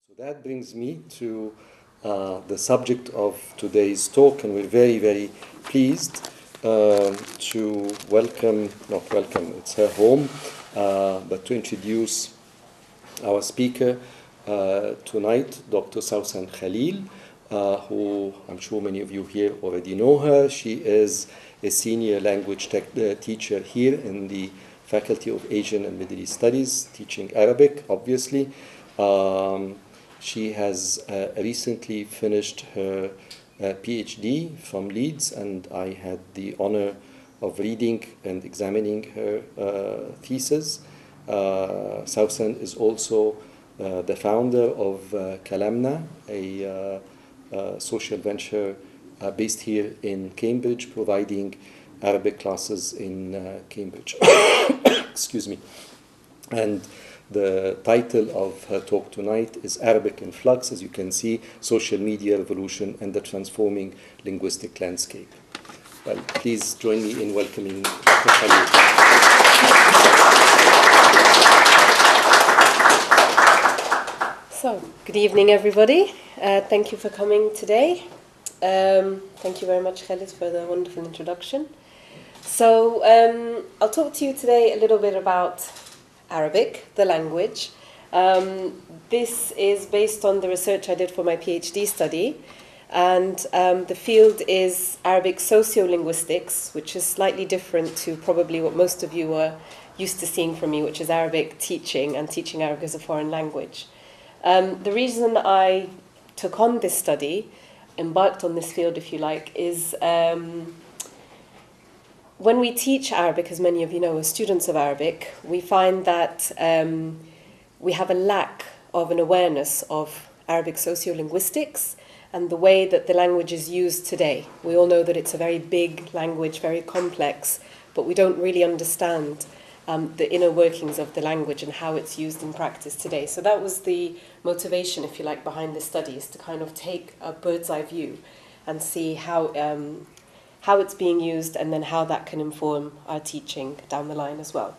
So that brings me to the subject of today's talk, and we're very, very pleased to not welcome, it's her home, but to introduce our speaker tonight, Dr. Sausan Khalil, who I'm sure many of you here already know her. She is a senior language teacher here in the Faculty of Asian and Middle East Studies, teaching Arabic, obviously. She has recently finished her PhD from Leeds, and I had the honor of reading and examining her thesis. Sausan is also the founder of Kalamna, a social venture based here in Cambridge, providing Arabic classes in Cambridge. Excuse me. And the title of her talk tonight is Arabic in Flux, as you can see, Social Media Revolution and the Transforming Linguistic Landscape. Well, please join me in welcoming Dr. Khalil. So, good evening, everybody. Thank you for coming today. Thank you very much, Khalid, for the wonderful introduction. So, I'll talk to you today a little bit about Arabic, the language. This is based on the research I did for my PhD study, and the field is Arabic sociolinguistics, which is slightly different to probably what most of you are used to seeing from me, which is Arabic teaching and teaching Arabic as a foreign language. The reason I took on this study, embarked on this field, if you like, is when we teach Arabic, as many of you know, as students of Arabic, we find that we have a lack of an awareness of Arabic sociolinguistics and the way that the language is used today. We all know that it's a very big language, very complex, but we don't really understand the inner workings of the language and how it's used in practice today. So that was the motivation, if you like, behind this study, is to kind of take a bird's eye view and see how it's being used, and then how that can inform our teaching down the line as well.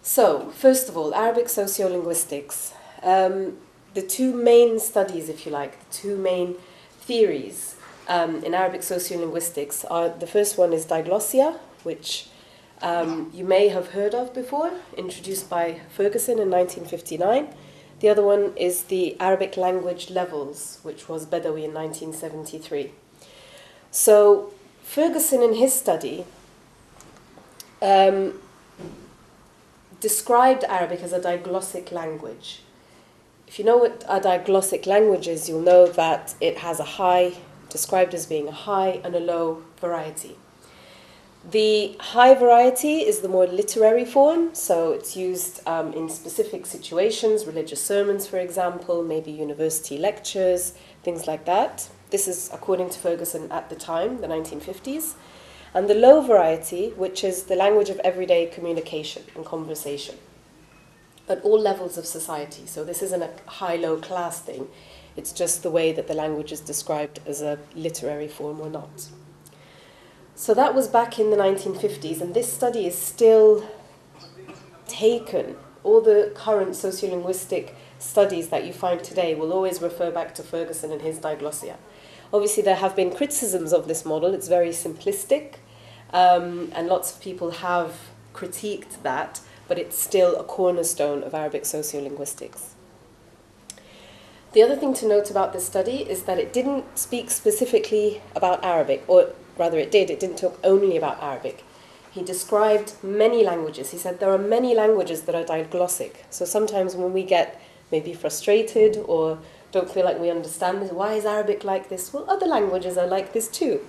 So, first of all, Arabic sociolinguistics. The two main studies, if you like, the two main theories in Arabic sociolinguistics are, the first one is diglossia, which you may have heard of before, introduced by Ferguson in 1959. The other one is the Arabic language levels, which was Badawi in 1973. So Ferguson, in his study, described Arabic as a diglossic language. If you know what a diglossic language is, you'll know that it has a high, described as being a high and a low variety. The high variety is the more literary form, so it's used in specific situations, religious sermons, for example, maybe university lectures, things like that. This is according to Ferguson at the time, the 1950s. And the low variety, which is the language of everyday communication and conversation at all levels of society. So this isn't a high-low class thing. It's just the way that the language is described as a literary form or not. So that was back in the 1950s, and this study is still taken. All the current sociolinguistic studies that you find today will always refer back to Ferguson and his diglossia. Obviously, there have been criticisms of this model. It's very simplistic, and lots of people have critiqued that, but it's still a cornerstone of Arabic sociolinguistics. The other thing to note about this study is that it didn't speak specifically about Arabic, or rather it did. It didn't talk only about Arabic. He described many languages. He said there are many languages that are diglossic. So sometimes when we get maybe frustrated or don't feel like we understand this, why is Arabic like this? Well, other languages are like this too.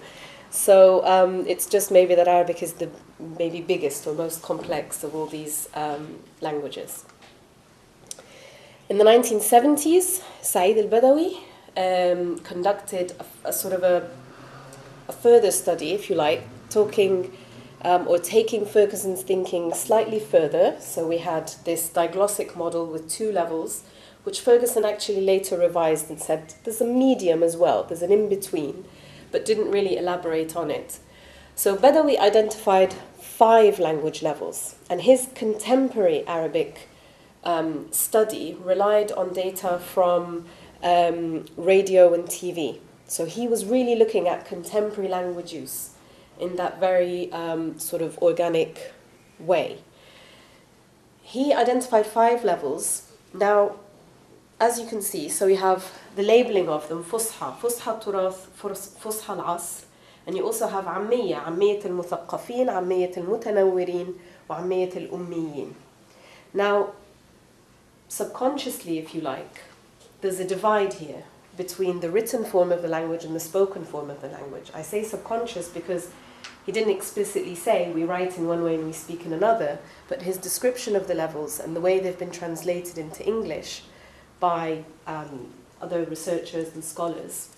So it's just maybe that Arabic is the maybe biggest or most complex of all these languages. In the 1970s, Saeed al-Badawi conducted a sort of a further study, if you like, talking or taking Ferguson's thinking slightly further. So we had this diglossic model with two levels, which Ferguson actually later revised and said there's a medium as well, there's an in-between, but didn't really elaborate on it. So Badawi identified 5 language levels, and his contemporary Arabic study relied on data from radio and TV. So he was really looking at contemporary language use in that very sort of organic way. He identified 5 levels. Now, as you can see, so we have the labeling of them: Fusha, Fusha Turath, Fusha al-Asr, and you also have Ammiya, Ammiyat al-Muthaqqafin, Ammiyat al-Mutanawwirin, wa Ammiyat al-Ummiyin. Now, subconsciously, if you like, there's a divide here between the written form of the language and the spoken form of the language. I say subconscious because he didn't explicitly say we write in one way and we speak in another, but his description of the levels and the way they've been translated into English by other researchers and scholars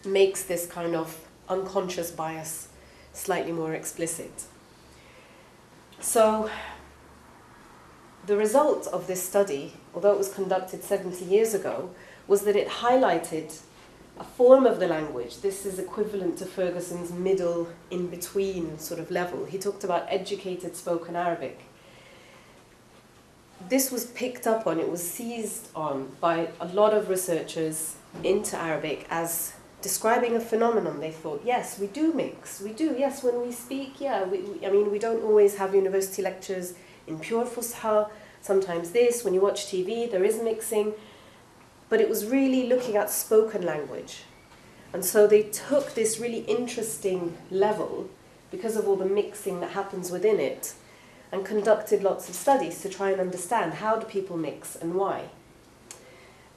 makes this kind of unconscious bias slightly more explicit. So the result of this study, although it was conducted 70 years ago, was that it highlighted a form of the language. This is equivalent to Ferguson's middle, in-between sort of level. He talked about educated spoken Arabic. This was picked up on, it was seized on by a lot of researchers into Arabic as describing a phenomenon. They thought, yes, we do mix, we do, yes, when we speak, yeah, I mean, we don't always have university lectures in pure Fusha, sometimes this, when you watch TV, there is mixing, but it was really looking at spoken language. And so they took this really interesting level, because of all the mixing that happens within it, and conducted lots of studies to try and understand how do people mix and why.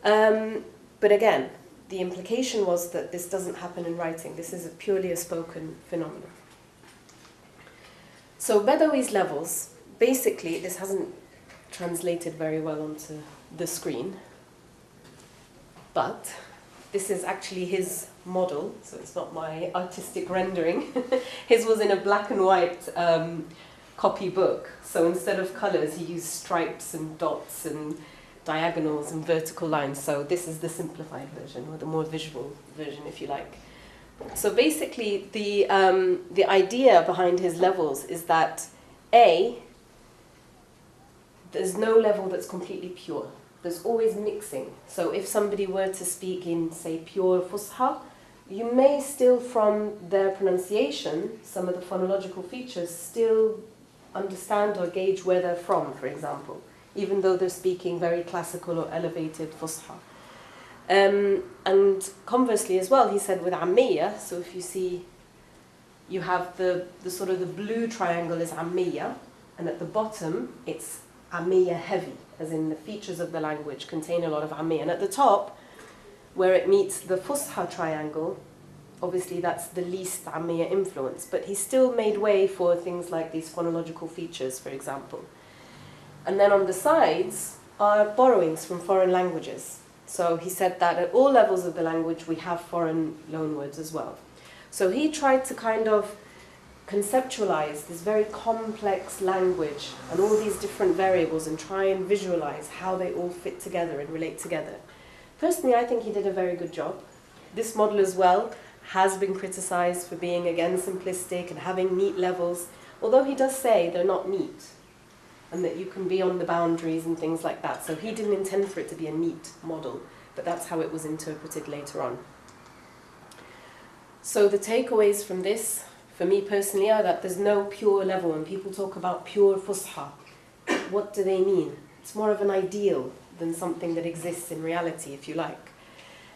But again, the implication was that this doesn't happen in writing. This is purely a spoken phenomenon. So Badawi's levels, basically, this hasn't translated very well onto the screen, but this is actually his model, so it's not my artistic rendering. His was in a black and white copy book, so instead of colours he used stripes and dots and diagonals and vertical lines, so this is the simplified version, or the more visual version if you like. So basically the idea behind his levels is that A, there's no level that's completely pure. There's always mixing. So if somebody were to speak in, say, pure Fusha, you may still, from their pronunciation, some of the phonological features, still understand or gauge where they're from, for example, even though they're speaking very classical or elevated Fusha. And conversely as well, he said with Ammiya, so if you see, you have the sort of the blue triangle is Ammiya, and at the bottom it's Ammiya heavy, as in the features of the language contain a lot of Ammiya. And at the top, where it meets the Fusha triangle, obviously that's the least Ammiya influence, but he still made way for things like these phonological features, for example. And then on the sides are borrowings from foreign languages. So he said that at all levels of the language we have foreign loanwords as well. So he tried to kind of conceptualize this very complex language and all these different variables and try and visualize how they all fit together and relate together. Personally, I think he did a very good job. This model as well has been criticized for being, again, simplistic and having neat levels, although he does say they're not neat and that you can be on the boundaries and things like that. So he didn't intend for it to be a neat model, but that's how it was interpreted later on. So the takeaways from this, for me personally, are that there's no pure level. When people talk about pure Fusha, what do they mean? It's more of an ideal than something that exists in reality, if you like.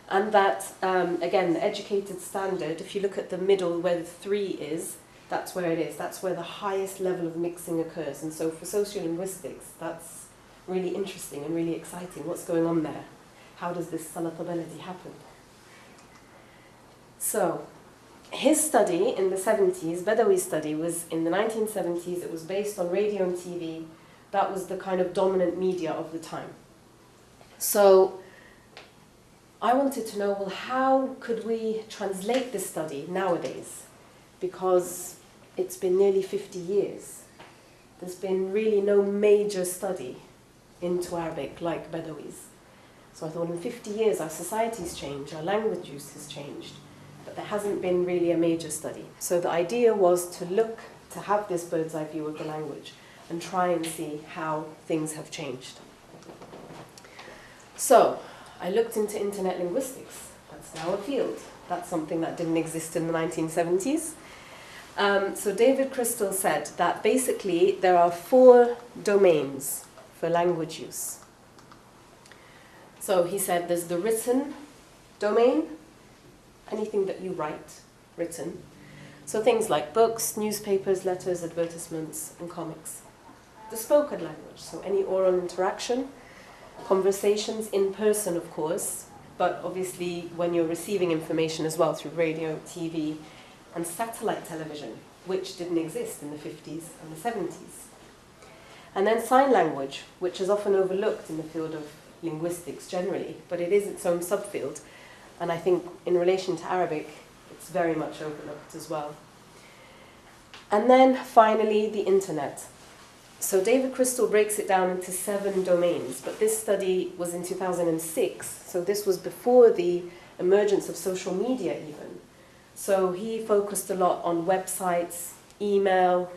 And that, again, the educated standard, if you look at the middle where the 3 is, that's where it is. That's where the highest level of mixing occurs. And so for sociolinguistics, that's really interesting and really exciting. What's going on there? How does this salatability happen? So his study in the 70s, Badawi's study, was in the 1970s. It was based on radio and TV. That was the kind of dominant media of the time. So I wanted to know, well, how could we translate this study nowadays? Because it's been nearly 50 years. There's been really no major study into Arabic like Badawi's. So I thought in 50 years our society's changed, our language use has changed, but there hasn't been really a major study. So the idea was to have this bird's eye view of the language and try and see how things have changed. So, I looked into internet linguistics. That's now a field. That's something that didn't exist in the 1970s. So David Crystal said that basically there are 4 domains for language use. So he said there's the written domain, anything that you write, written. So things like books, newspapers, letters, advertisements, and comics. The spoken language, so any oral interaction, conversations in person, of course, but obviously when you're receiving information as well through radio, TV, and satellite television, which didn't exist in the 50s and the 70s. And then sign language, which is often overlooked in the field of linguistics generally, but it is its own subfield. And I think in relation to Arabic, it's very much overlooked as well. And then finally, the internet. So David Crystal breaks it down into 7 domains, but this study was in 2006, so this was before the emergence of social media even. So he focused a lot on websites, email,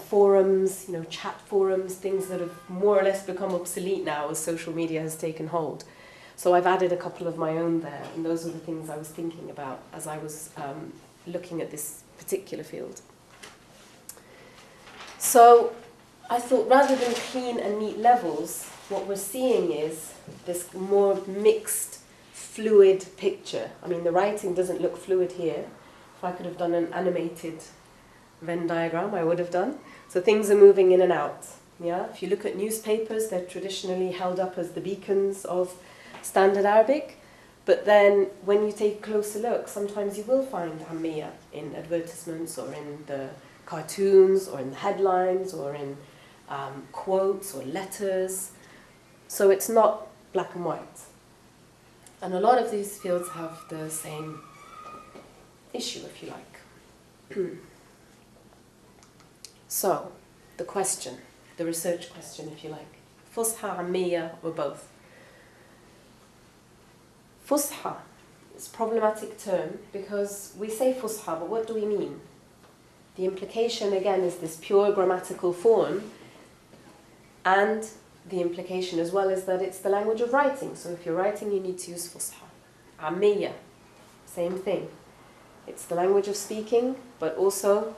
forums, chat forums, things that have more or less become obsolete now as social media has taken hold. So I've added a couple of my own there, and those are the things I was thinking about as I was looking at this particular field. So I thought rather than clean and neat levels, what we're seeing is this more mixed, fluid picture. I mean, the writing doesn't look fluid here. If I could have done an animated Venn diagram, I would have done. So things are moving in and out. Yeah? If you look at newspapers, they're traditionally held up as the beacons of Standard Arabic. But then when you take a closer look, sometimes you will find Ammiya in advertisements or in the cartoons or in the headlines or in quotes or letters. So it's not black and white. And a lot of these fields have the same issue, if you like. So, the question, the research question, if you like. Fusha, Ammiya, or both? Fusha is a problematic term because we say Fusha, but what do we mean? The implication, again, is this pure grammatical form, and the implication as well is that it's the language of writing. So if you're writing, you need to use Fusha. Ammiya, same thing. It's the language of speaking, but also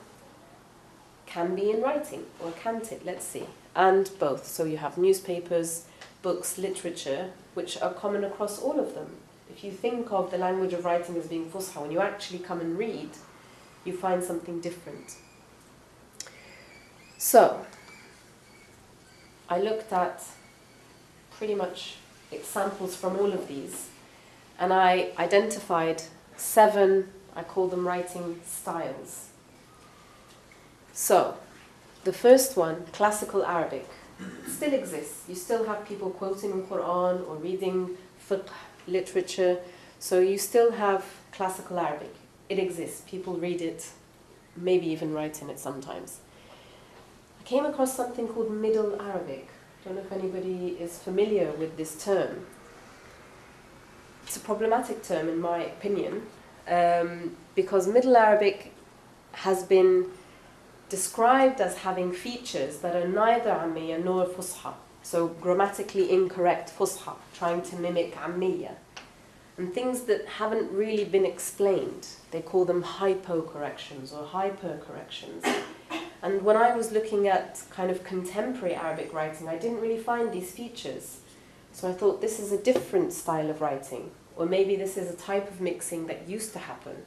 can be in writing, or can't it? Let's see. And both. So you have newspapers, books, literature, which are common across all of them. If you think of the language of writing as being Fusha, when you actually come and read, you find something different. So, I looked at pretty much examples from all of these, and I identified 7, I call them writing styles. So, the first one, classical Arabic, still exists. You still have people quoting the Quran or reading fiqh, literature, so you still have classical Arabic. It exists. People read it, maybe even write in it sometimes. I came across something called Middle Arabic. I don't know if anybody is familiar with this term. It's a problematic term in my opinion, because Middle Arabic has been described as having features that are neither Ammiya nor Fusha. So grammatically incorrect Fusha, trying to mimic Ammiya. And things that haven't really been explained. They call them hypo-corrections or hyper-corrections. And when I was looking at kind of contemporary Arabic writing, I didn't really find these features. So I thought this is a different style of writing, or maybe this is a type of mixing that used to happen.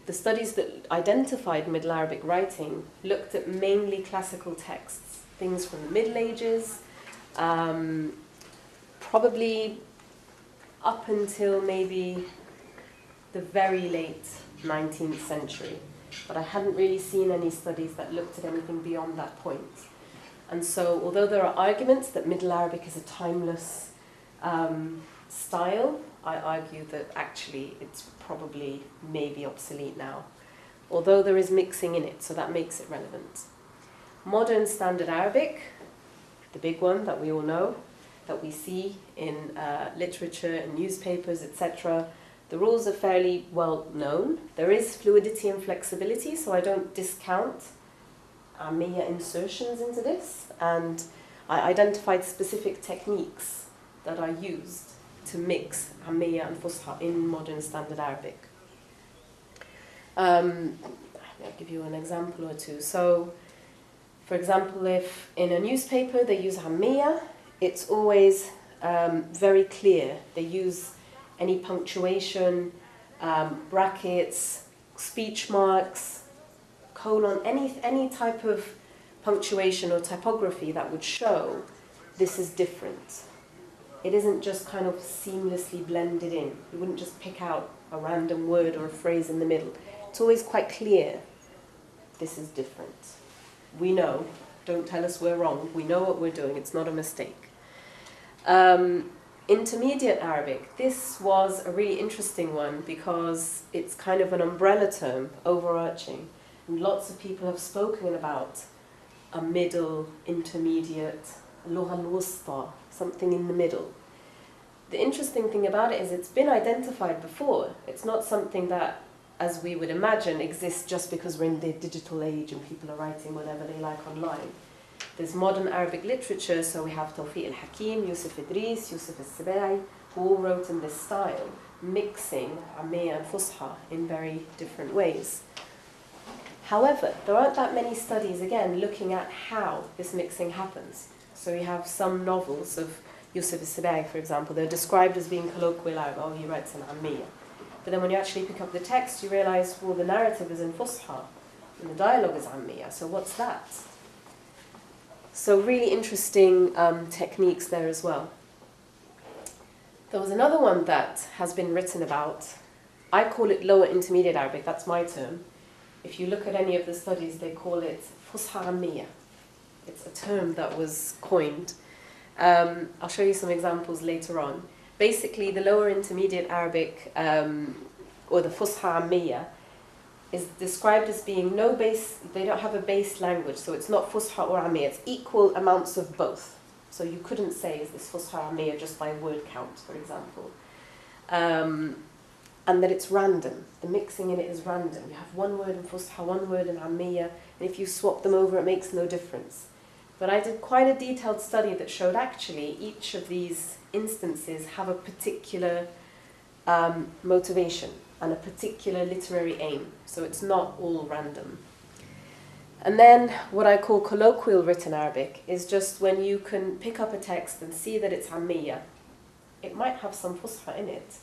The studies that identified Middle Arabic writing looked at mainly classical texts, things from the Middle Ages, probably up until maybe the very late 19th century. But I hadn't really seen any studies that looked at anything beyond that point. And so, although there are arguments that Middle Arabic is a timeless style, I argue that actually it's probably maybe obsolete now, although there is mixing in it, so that makes it relevant. Modern Standard Arabic, the big one that we all know, that we see in literature and newspapers, etc., the rules are fairly well known. There is fluidity and flexibility, so I don't discount Amiya insertions into this, and I identified specific techniques that are used to mix Amiya and Fusha in modern Standard Arabic. I'll give you an example or two. So, for example, if in a newspaper they use Amiya, it's always very clear. They use any punctuation, brackets, speech marks, colon, any type of punctuation or typography that would show this is different. It isn't just kind of seamlessly blended in. You wouldn't just pick out a random word or a phrase in the middle. It's always quite clear, this is different. We know, don't tell us we're wrong. We know what we're doing, it's not a mistake. Intermediate Arabic, this was a really interesting one because it's kind of an umbrella term, overarching. And lots of people have spoken about a middle, intermediate, Lugha al-Wusta, something in the middle. The interesting thing about it is it's been identified before. It's not something that, as we would imagine, exists just because we're in the digital age and people are writing whatever they like online. There's modern Arabic literature, so we have Tawfiq al-Hakim, Yusuf Idris, Yusuf al-Sibai, who all wrote in this style, mixing Amiya and Fusha in very different ways. However, there aren't that many studies, again, looking at how this mixing happens. So we have some novels of Yusuf al-Sibai, for example, they're described as being colloquial Arabic. Oh, he writes in Amiya. But then when you actually pick up the text, you realize, well, the narrative is in Fusha, and the dialogue is Amiya, so what's that? So really interesting techniques there as well. There was another one that has been written about. I call it lower intermediate Arabic, that's my term. If you look at any of the studies, they call it Fusha Amiya. It's a term that was coined. I'll show you some examples later on. Basically, the lower intermediate Arabic, or the Fusha Amiya, is described as being no base, they don't have a base language, so it's not Fusha or Amiya, it's equal amounts of both. So you couldn't say, is this Fusha or Amiya just by word count, for example. And that it's random, the mixing in it is random. You have one word in Fusha, one word in Amiya, and if you swap them over, it makes no difference. But I did quite a detailed study that showed actually each of these instances have a particular motivation and a particular literary aim. So it's not all random. And then what I call colloquial written Arabic is just when you can pick up a text and see that it's Amiya. It might have some Fusha in it,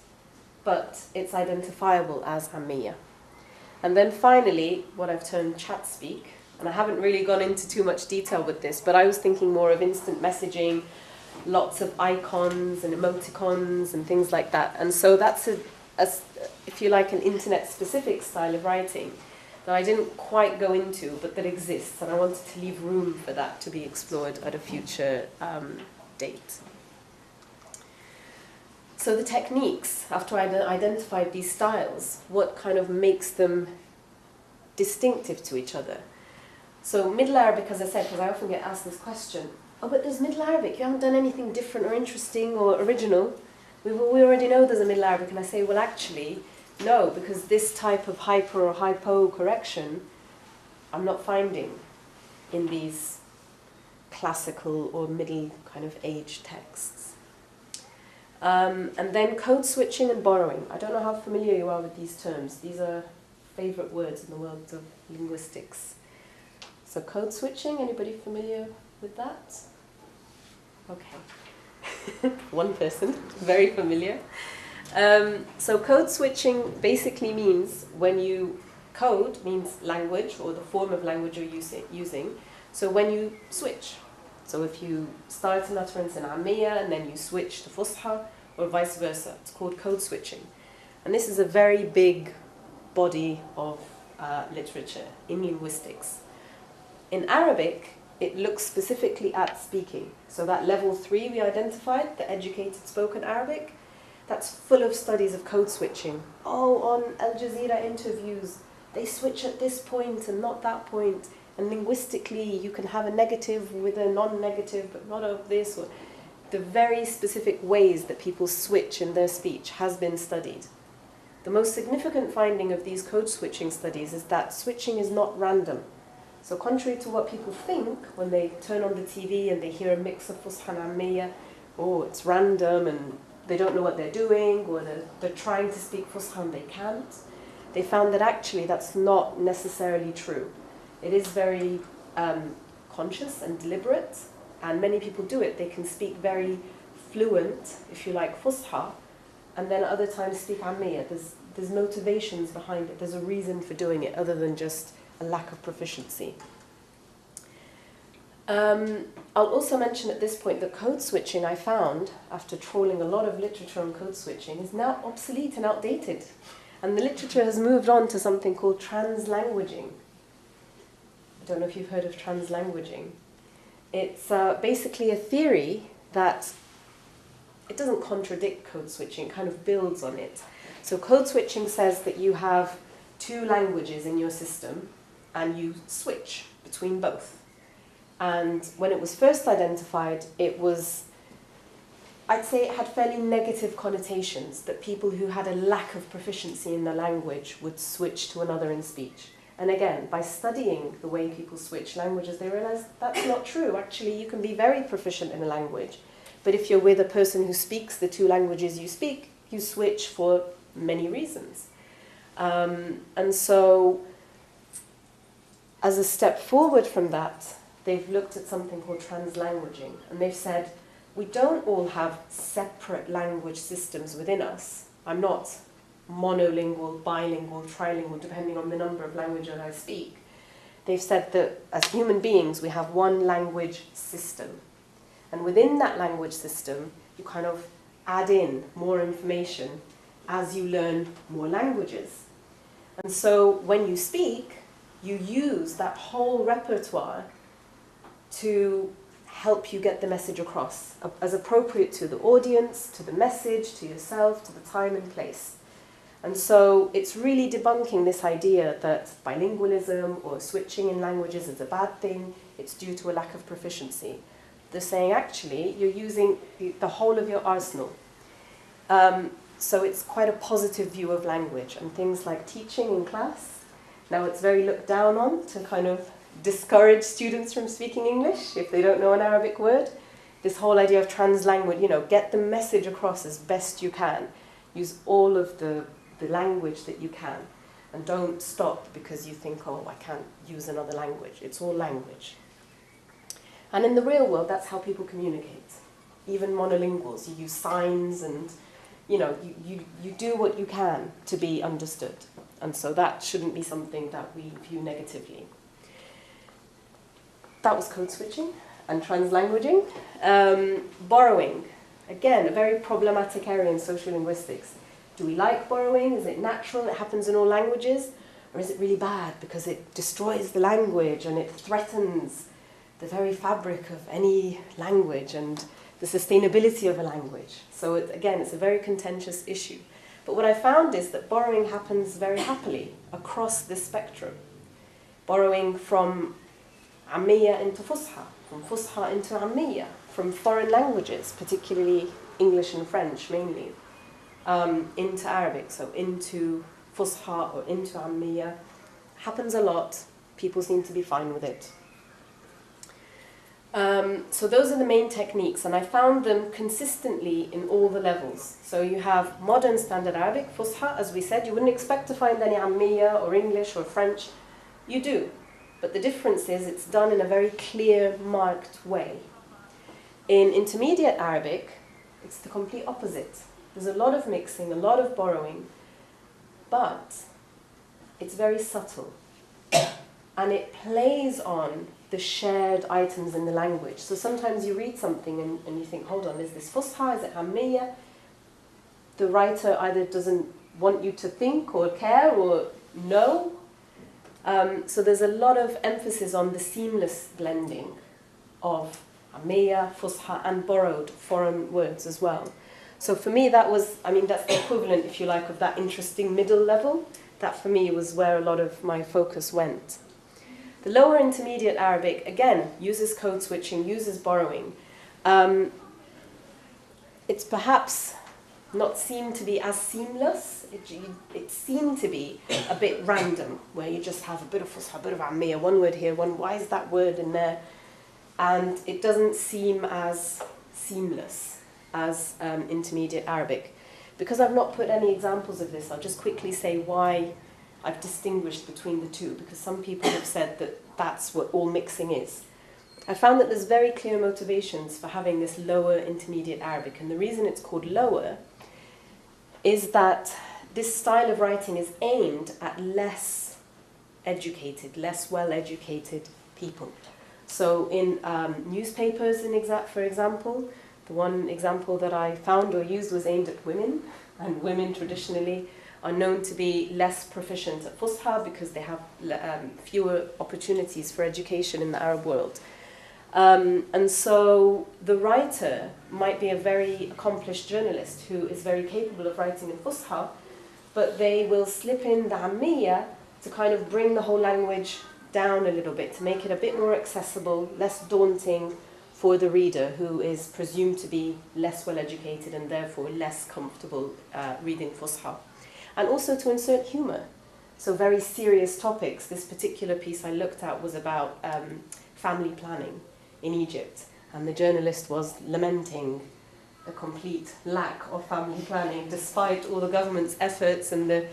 but it's identifiable as Amiya. And then finally, what I've termed chat speak, and I haven't really gone into too much detail with this, but I was thinking more of instant messaging, lots of icons and emoticons and things like that. And so that's, if you like, an internet-specific style of writing that I didn't quite go into, but that exists, and I wanted to leave room for that to be explored at a future date. So the techniques, after I identified these styles, what kind of makes them distinctive to each other? So Middle Arabic, as I said, because I often get asked this question, oh, but there's Middle Arabic, you haven't done anything different or interesting or original. We already know there's a Middle Arabic, and I say, well, actually, no, because this type of hyper or hypo correction I'm not finding in these classical or middle kind of age texts. And then code switching and borrowing. I don't know how familiar you are with these terms. These are favorite words in the world of linguistics. So code switching, anybody familiar with that? Okay. One person, very familiar. So code switching basically means when you code means language or the form of language you're using. So when you switch, so if you start an utterance in Amiya and then you switch to Fusha or vice versa, it's called code switching. And this is a very big body of literature in linguistics. In Arabic, it looks specifically at speaking. So that level 3 we identified, the educated spoken Arabic, that's full of studies of code switching. Oh, on Al Jazeera interviews, they switch at this point and not that point. And linguistically, you can have a negative with a non-negative, but not of this. Or the very specific ways that people switch in their speech has been studied. The most significant finding of these code switching studies is that switching is not random. So contrary to what people think when they turn on the TV and they hear a mix of Fusha and Ammiya, oh, it's random and they don't know what they're doing, or they're trying to speak Fusha and they can't, they found that actually that's not necessarily true. It is very conscious and deliberate, and many people do it. They can speak very fluent, if you like, Fusha, and then other times speak Ammiya. There's motivations behind it. There's a reason for doing it other than just a lack of proficiency. I'll also mention at this point that code switching, I found, after trawling a lot of literature on code switching, is now obsolete and outdated. And the literature has moved on to something called translanguaging. I don't know if you've heard of translanguaging. It's basically a theory that it doesn't contradict code switching, it kind of builds on it. So code switching says that you have two languages in your system and you switch between both. And when it was first identified, it was, I'd say it had fairly negative connotations, that people who had a lack of proficiency in the language would switch to another in speech. And again, by studying the way people switch languages, they realized that's not true. Actually, you can be very proficient in a language. But if you're with a person who speaks the two languages you speak, you switch for many reasons. And so, as a step forward from that, they've looked at something called translanguaging, and they've said, we don't all have separate language systems within us. I'm not monolingual, bilingual, trilingual, depending on the number of languages I speak. They've said that as human beings, we have one language system. And within that language system, you kind of add in more information as you learn more languages. And so when you speak, you use that whole repertoire to help you get the message across, as appropriate to the audience, to the message, to yourself, to the time and place. And so it's really debunking this idea that bilingualism or switching in languages is a bad thing, it's due to a lack of proficiency. They're saying actually you're using the whole of your arsenal. So it's quite a positive view of language, and things like teaching in class. Now it's very looked down on to kind of discourage students from speaking English if they don't know an Arabic word. This whole idea of translanguage, you know, get the message across as best you can. Use all of the language that you can. And don't stop because you think, oh, I can't use another language. It's all language. And in the real world, that's how people communicate. Even monolinguals, you use signs and, you know, you do what you can to be understood. And so that shouldn't be something that we view negatively. That was code switching and translanguaging. Borrowing, again, a very problematic area in sociolinguistics. Do we like borrowing? Is it natural? It happens in all languages? Or is it really bad because it destroys the language and it threatens the very fabric of any language and the sustainability of a language? So again, it's a very contentious issue. But what I found is that borrowing happens very happily across this spectrum. Borrowing from Ammiya into Fusha, from Fusha into Ammiya, from foreign languages, particularly English and French mainly, into Arabic, so into Fusha or into Ammiya. Happens a lot. People seem to be fine with it. So those are the main techniques, and I found them consistently in all the levels. So you have modern standard Arabic, Fusha, as we said. You wouldn't expect to find any Ammiya or English or French. You do. But the difference is it's done in a very clear, marked way. In intermediate Arabic, it's the complete opposite. There's a lot of mixing, a lot of borrowing, but it's very subtle. And it plays on the shared items in the language. So sometimes you read something and you think, hold on, is this Fusha, is it Ammiya? The writer either doesn't want you to think or care or know. So there's a lot of emphasis on the seamless blending of Ammiya, Fusha, and borrowed foreign words as well. So for me, that was, I mean, that's the equivalent, if you like, of that interesting middle level. That for me was where a lot of my focus went. The lower intermediate Arabic, again, uses code switching, uses borrowing. It's perhaps not seem to be as seamless. It seemed to be a bit random, where you just have a bit of Fusha, a bit of Ammiya, one word here, why is that word in there? And it doesn't seem as seamless as Intermediate Arabic. Because I've not put any examples of this, I'll just quickly say why I've distinguished between the two, because some people have said that that's what all mixing is. I found that there's very clear motivations for having this lower Intermediate Arabic, and the reason it's called lower is that this style of writing is aimed at less educated, less well-educated people. So in newspapers, for example, the one example that I found or used was aimed at women, and women traditionally are known to be less proficient at Fusha because they have fewer opportunities for education in the Arab world. And so the writer might be a very accomplished journalist who is very capable of writing in Fusha, but they will slip in the Ammiya to kind of bring the whole language down a little bit, to make it a bit more accessible, less daunting for the reader, who is presumed to be less well educated and therefore less comfortable reading Fusha. And also to insert humour. So very serious topics. This particular piece I looked at was about family planning in Egypt, and the journalist was lamenting the complete lack of family planning despite all the government's efforts and the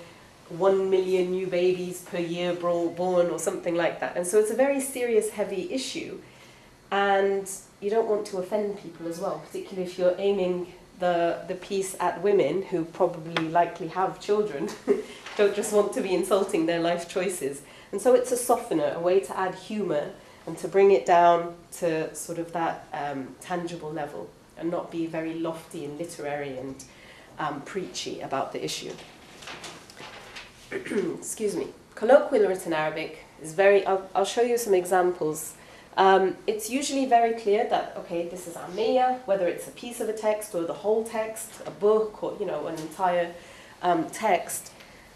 1 million new babies per year born or something like that. And so it's a very serious, heavy issue, and you don't want to offend people as well, particularly if you're aiming the piece at women who probably likely have children. Don't just want to be insulting their life choices. And so it's a softener, a way to add humour and to bring it down to sort of that tangible level and not be very lofty and literary and preachy about the issue. Excuse me. Colloquial written Arabic is very, I'll show you some examples. It's usually very clear that, okay, this is Ammiya, whether it's a piece of a text or the whole text, a book, or, you know, an entire text.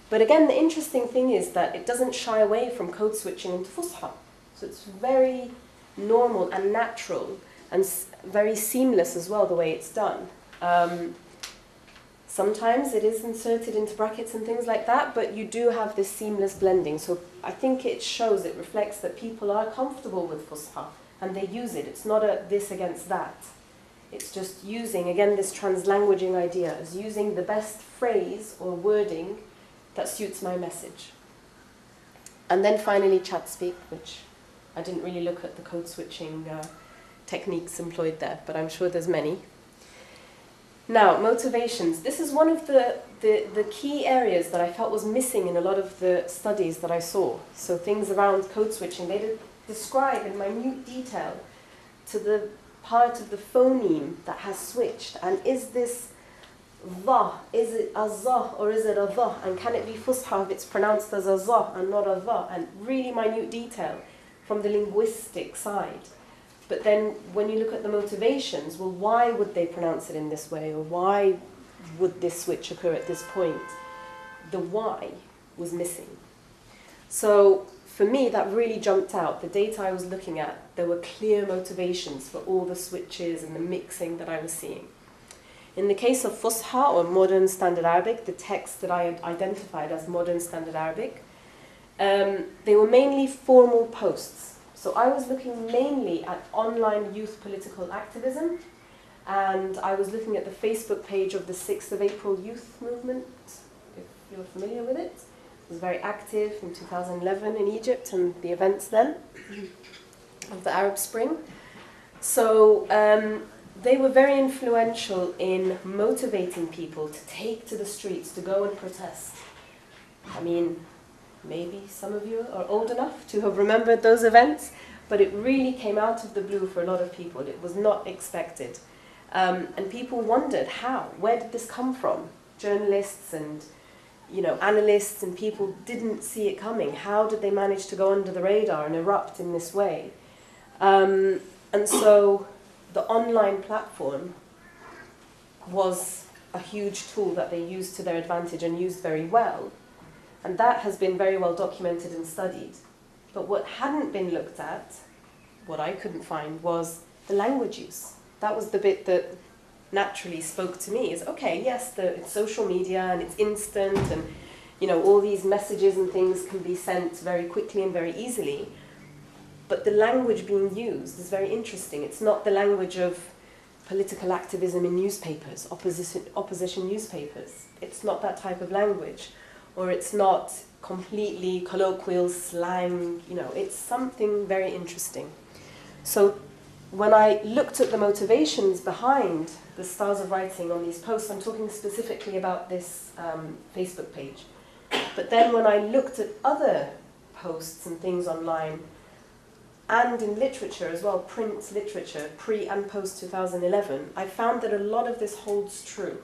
But again, the interesting thing is that it doesn't shy away from code switching into Fusha. So it's very normal and natural and very seamless as well, the way it's done. Sometimes it is inserted into brackets and things like that, but you do have this seamless blending. So I think it shows, it reflects that people are comfortable with Fusha and they use it. It's not a this against that. It's just using, again, this translanguaging idea as using the best phrase or wording that suits my message. And then finally chat speak, which I didn't really look at the code switching techniques employed there, but I'm sure there's many. Now, motivations. This is one of the key areas that I felt was missing in a lot of the studies that I saw. So things around code switching, they describe in minute detail to the part of the phoneme that has switched. And is this the? Is it a za or is it a the? And can it be Fusha if it's pronounced as a za and not a the? And really minute detail from the linguistic side. But then when you look at the motivations, well, why would they pronounce it in this way? Or why would this switch occur at this point? The why was missing. So for me, that really jumped out. The data I was looking at, there were clear motivations for all the switches and the mixing that I was seeing. In the case of Fusha, or Modern Standard Arabic, the text that I had identified as Modern Standard Arabic, they were mainly formal posts. So I was looking mainly at online youth political activism, and I was looking at the Facebook page of the 6th of April youth movement, if you're familiar with it. It was very active in 2011 in Egypt and the events then of the Arab Spring. So they were very influential in motivating people to take to the streets, to go and protest. I mean, maybe some of you are old enough to have remembered those events, but it really came out of the blue for a lot of people. It was not expected. And people wondered how, where did this come from? Journalists and analysts and people didn't see it coming. How did they manage to go under the radar and erupt in this way? And so the online platform was a huge tool that they used to their advantage and used very well. And that has been very well documented and studied. But what hadn't been looked at, what I couldn't find, was the language use. That was the bit that naturally spoke to me is, okay, yes, it's social media and it's instant, and all these messages and things can be sent very quickly and very easily. But the language being used is very interesting. It's not the language of political activism in newspapers, opposition newspapers. It's not that type of language. Or it's not completely colloquial slang, it's something very interesting. So when I looked at the motivations behind the styles of writing on these posts, I'm talking specifically about this Facebook page. But then when I looked at other posts and things online, and in literature as well, print literature, pre and post 2011, I found that a lot of this holds true.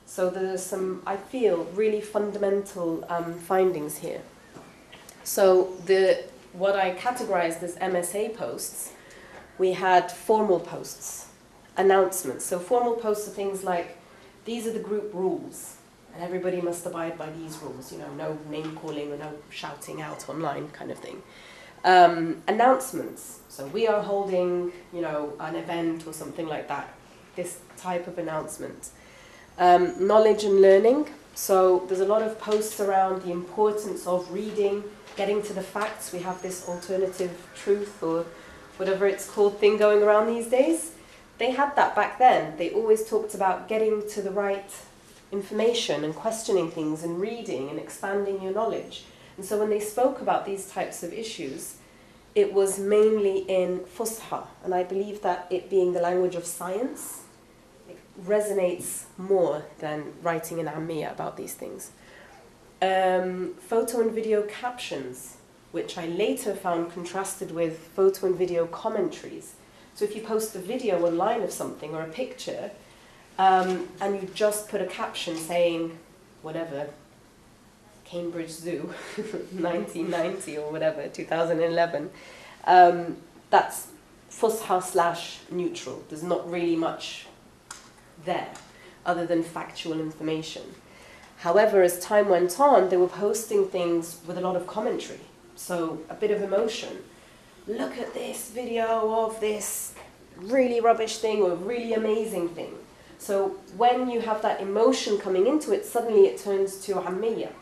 So there's some, I feel, really fundamental findings here. So what I categorized as MSA posts, we had formal posts, announcements. So formal posts are things like, these are the group rules, and everybody must abide by these rules, no name calling or no shouting out online kind of thing. Announcements, so we are holding, an event or something like that, this type of announcement. Knowledge and learning, so there's a lot of posts around the importance of reading, getting to the facts. We have this alternative truth or whatever it's called thing going around these days. They had that back then. They always talked about getting to the right information and questioning things and reading and expanding your knowledge. And so when they spoke about these types of issues, it was mainly in Fusha, and I believe that it being the language of science, it resonates more than writing in Ammiya about these things. Photo and video captions, which I later found contrasted with photo and video commentaries. So if you post a video online of something or a picture, and you just put a caption saying, whatever, Cambridge Zoo, 1990 or whatever, 2011, that's Fusha/neutral. There's not really much there other than factual information. However, as time went on, they were posting things with a lot of commentary, so a bit of emotion. Look at this video of this really rubbish thing or really amazing thing. So when you have that emotion coming into it, suddenly it turns to Ammiya.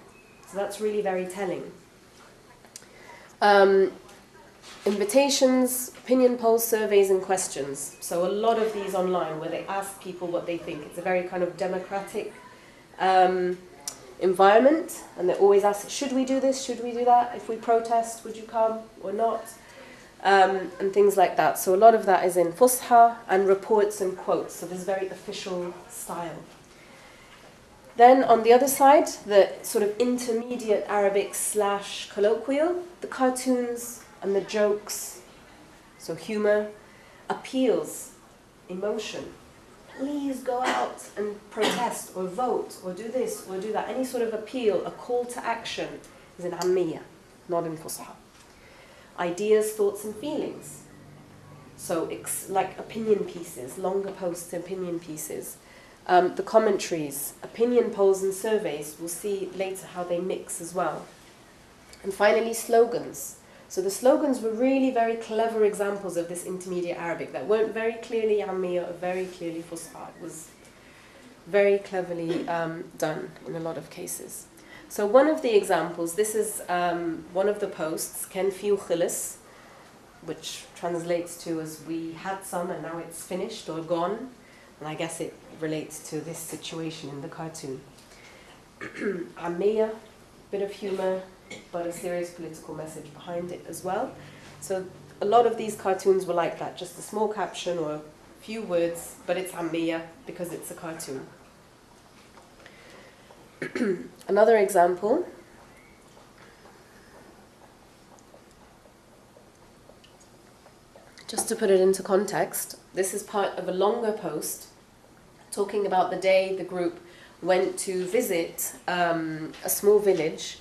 So that's really very telling. Invitations, opinion polls, surveys, and questions. So a lot of these online where they ask people what they think. It's a very kind of democratic environment, and they always ask, should we do this, should we do that? If we protest, would you come or not? And things like that. So a lot of that is in Fusha and reports and quotes. So this very official style. Then on the other side, the sort of intermediate Arabic / colloquial, the cartoons and the jokes, so humor, appeals, emotion. Please go out and protest or vote or do this or do that. Any sort of appeal, a call to action is in Ammiya, not in Fusha. Ideas, thoughts and feelings. So like opinion pieces, longer posts, opinion pieces. The commentaries, opinion polls and surveys, we'll see later how they mix as well. And finally, slogans. So the slogans were really very clever examples of this intermediate Arabic that weren't very clearly Ammiya or very clearly Fusha. It was very cleverly done in a lot of cases. So one of the examples, this is one of the posts, Ken Fiu Khilis, which translates to as we had some and now it's finished or gone. And I guess it relates to this situation in the cartoon. Ammiya, bit of humor, but a serious political message behind it as well. So a lot of these cartoons were like that, just a small caption or a few words, but it's Ammiya because it's a cartoon. Another example. Just to put it into context, this is part of a longer post talking about the day the group went to visit a small village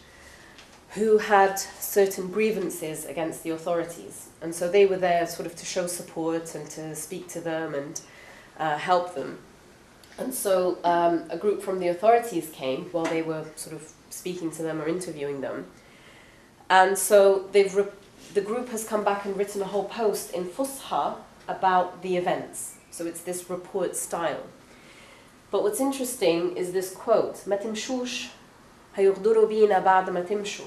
who had certain grievances against the authorities. And so they were there sort of to show support and to speak to them and help them. And so a group from the authorities came while they were sort of speaking to them or interviewing them. And so the group has come back and written a whole post in Fusha about the events. So it's this report style. But what's interesting is this quote, ما تمشوش هيغدروا بينا بعد ما تمشوا,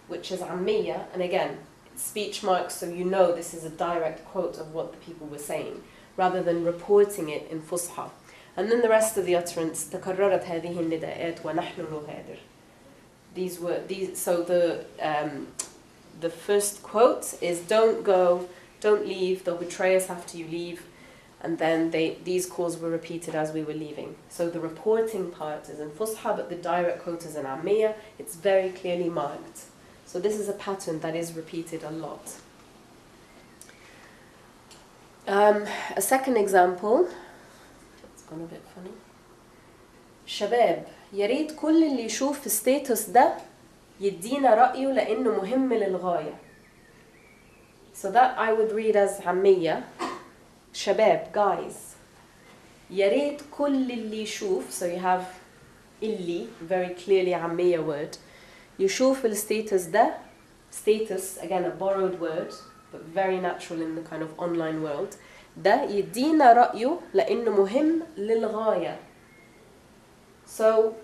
which is عامية, and again, speech marks so you know this is a direct quote of what the people were saying, rather than reporting it in فصحى. And then the rest of the utterance, تكررت هذه النداءات ونحن نغادر. So the first quote is don't go, don't leave, they'll betray us after you leave. And then these calls were repeated as we were leaving. So the reporting part is in Fusha, but the direct quote is in Ammiya. It's very clearly marked. So this is a pattern that is repeated a lot. A second example, it's gone a bit funny. شباب يريد كل اللي يشوف الستاتس ده يدينا رأيه لأنه مهم للغاية. So that I would read as عمية. شباب, guys. يريد كل اللي يشوف, so you have اللي, very clearly عمية word. يشوف الستاتس ده, status, again a borrowed word, but very natural in the kind of online world. ده يدينا رأيه لأنه مهم للغاية. So,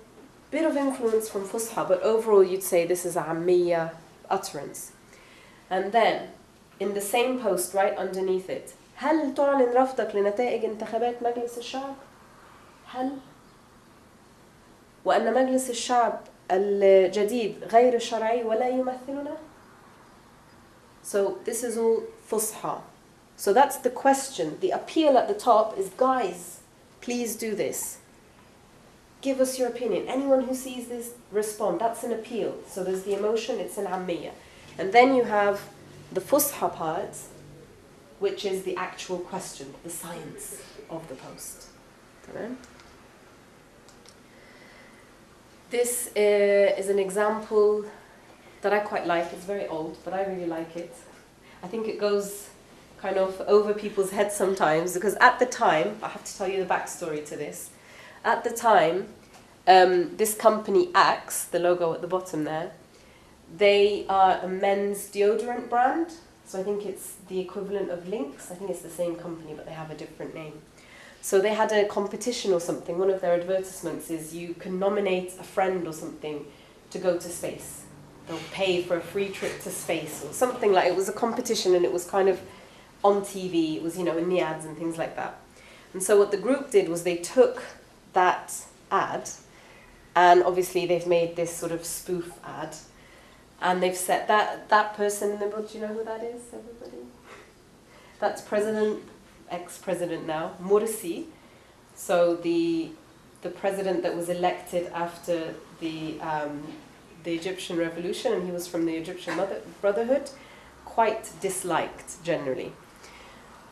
bit of influence from Fusha, but overall you'd say this is a Ammiya utterance. And then, in the same post right underneath it, هل تعلن رفضك لنتائج انتخابات مجلس الشعب؟ هل؟ وأن مجلس الشعب الجديد غير الشرعي ولا يمثلنا؟ So, this is all Fusha. So that's the question. The appeal at the top is, guys, please do this. Give us your opinion. Anyone who sees this, respond. That's an appeal. So there's the emotion, it's an ammiya. And then you have the fusha part, which is the actual question, the science of the post. This is an example that I quite like. It's very old, but I really like it. I think it goes kind of over people's heads sometimes, because at the time, I have to tell you the backstory to this. At the time, this company Axe, the logo at the bottom there, they are a men's deodorant brand. So I think it's the equivalent of Lynx. I think it's the same company, but they have a different name. So they had a competition or something. One of their advertisements is you can nominate a friend or something to go to space. They'll pay for a free trip to space or something like. It was a competition, and it was kind of on TV. It was, in the ads and things like that. And so what the group did was they took that ad, and obviously they've made this sort of spoof ad, and they've set that person in the middle. Do you know who that is, everybody? That's ex-president now, Morsi. So the president that was elected after the Egyptian revolution, and he was from the Egyptian Brotherhood, quite disliked generally.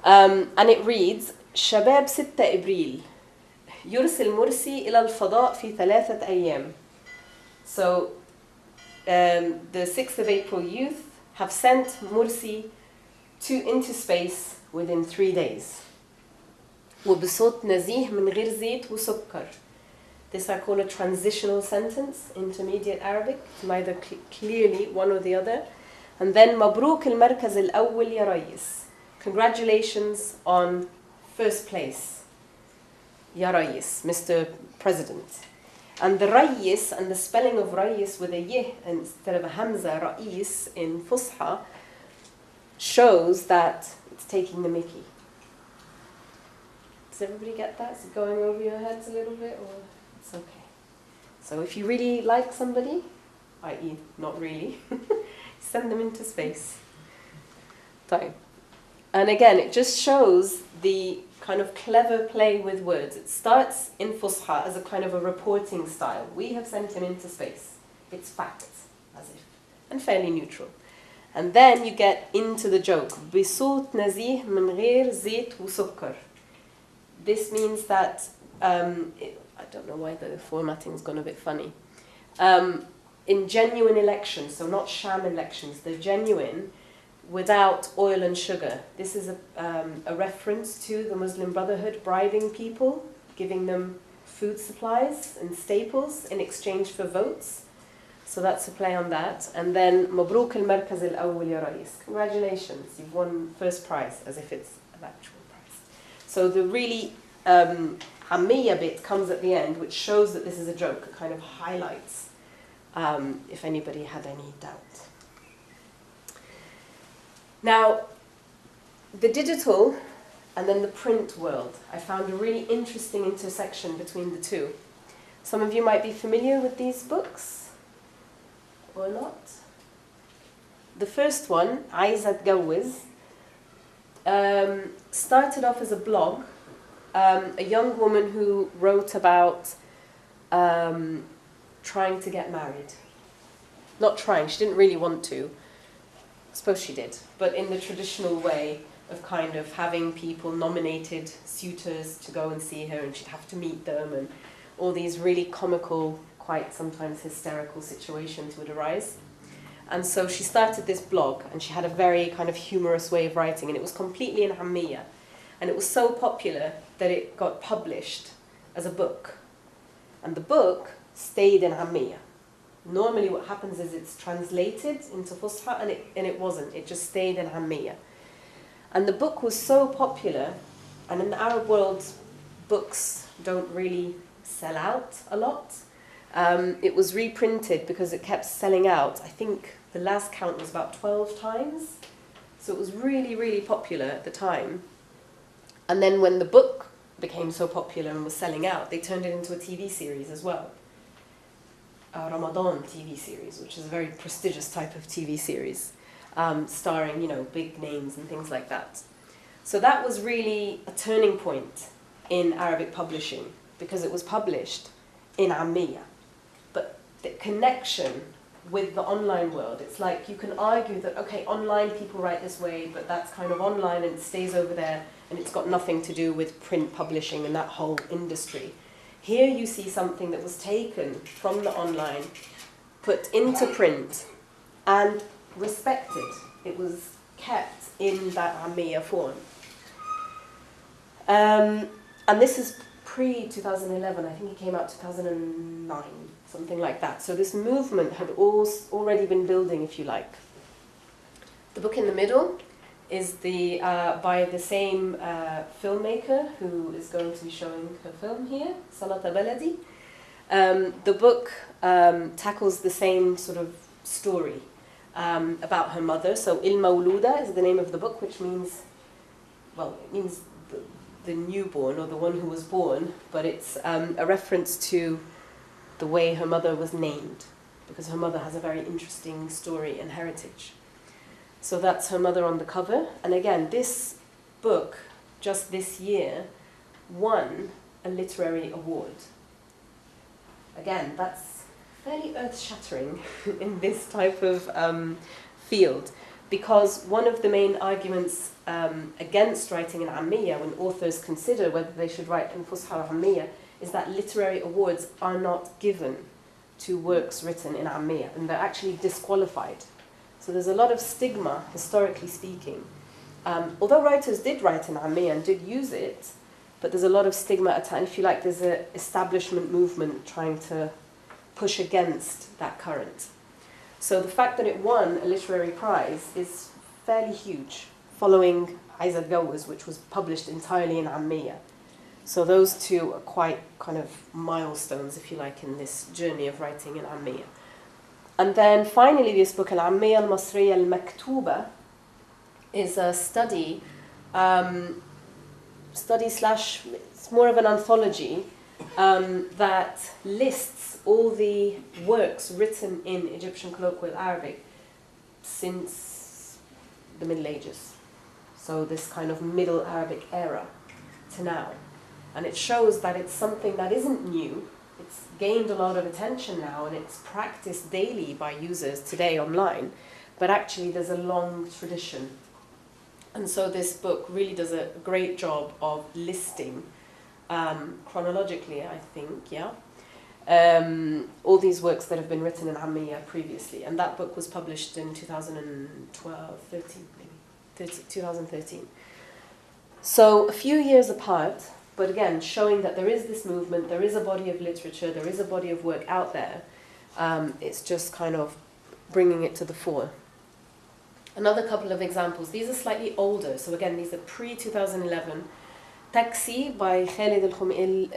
And it reads, شباب 6 إبريل يرسل مرسي إلى الفضاء في 3 أيام. So the 6th of April youth have sent Morsi into space within 3 days. وبصوت نزيه من غير زيت وسكر. This I call a transitional sentence, intermediate Arabic, neither clearly one or the other. And then مبروك المركز الأول يا ريس. Congratulations on first place. Ya Rais, Mr. President. And the Rais, and the spelling of Rais with a yih instead of a hamza, Rais, in Fusha, shows that it's taking the mickey. Does everybody get that? Is it going over your heads a little bit? Or it's okay. So if you really like somebody, i.e. not really, send them into space. Fine. And again, it just shows the kind of clever play with words. It starts in Fusha as a kind of a reporting style. We have sent him into space. It's facts, as if, and fairly neutral. And then you get into the joke. بصوت نزيه من غير زيت وسكر. This means that, I don't know why the formatting's gone a bit funny. In genuine elections, so not sham elections, they're genuine, without oil and sugar. This is a reference to the Muslim Brotherhood bribing people, giving them food supplies and staples in exchange for votes. So that's a play on that. And then مبروك المركز الأول يا ريس. Congratulations, you've won first prize, as if it's an actual prize. So the really Hammiya bit comes at the end, which shows that this is a joke. It kind of highlights, if anybody had any doubt. Now, the digital and then the print world, I found a really interesting intersection between the two. Some of you might be familiar with these books, or not. The first one, عايزة أتجوز, started off as a blog. A young woman who wrote about trying to get married. Not trying, she didn't really want to. I suppose she did, but in the traditional way of kind of having people nominated suitors to go and see her, and she'd have to meet them, and all these really comical, quite sometimes hysterical situations would arise. And so she started this blog, and she had a very kind of humorous way of writing, and it was completely in Hammiya. And it was so popular that it got published as a book. And the book stayed in Hammiya. Normally what happens is it's translated into Fusha, and it wasn't. It just stayed in Hammiya. And the book was so popular, and in the Arab world, books don't really sell out a lot. It was reprinted because it kept selling out. I think the last count was about 12 times. So it was really, really popular at the time. And then when the book became so popular and was selling out, they turned it into a TV series as well. A Ramadan TV series, which is a very prestigious type of TV series, starring, big names and things like that. So that was really a turning point in Arabic publishing, because it was published in Ammiya. But the connection with the online world, it's like you can argue that, okay, online people write this way, but that's kind of online and it stays over there, and it's got nothing to do with print publishing and that whole industry. Here you see something that was taken from the online, put into print, and respected. It was kept in that Ammiya form. And this is pre-2011, I think it came out 2009, something like that. So this movement had already been building, if you like. The book in the middle is by the same filmmaker who is going to be showing her film here, Salata Baladi. The book tackles the same sort of story about her mother. So Il Mawluda is the name of the book, which means, well, it means the newborn, or the one who was born, but it's a reference to the way her mother was named, because her mother has a very interesting story and heritage. So that's her mother on the cover. And again, this book, just this year, won a literary award. Again, that's fairly earth-shattering in this type of field, because one of the main arguments against writing in Ammiya, when authors consider whether they should write in Fusha or Ammiya, is that literary awards are not given to works written in Ammiya, and they're actually disqualified. So there's a lot of stigma, historically speaking. Although writers did write in Ammiya and did use it, but there's a lot of stigma, and if you like, there's an establishment movement trying to push against that current. So the fact that it won a literary prize is fairly huge, following عايزة أتجوز, which was published entirely in Ammiya. So those two are quite kind of milestones, if you like, in this journey of writing in Ammiya. And then finally, this book, Al-Ammiya al-Masriya al-Maktuba, is a study slash, it's more of an anthology that lists all the works written in Egyptian colloquial Arabic since the Middle Ages. So this kind of Middle Arabic era to now. And it shows that it's something that isn't new. It's gained a lot of attention now, and it's practiced daily by users today online. But actually there's a long tradition. And so this book really does a great job of listing, chronologically, I think, all these works that have been written in Ammiya previously. And that book was published in 2013. So a few years apart, but again, showing that there is this movement, there is a body of literature, there is a body of work out there. It's just kind of bringing it to the fore. Another couple of examples. These are slightly older. So again, these are pre-2011. Taxi by Khalid al-Khomeini.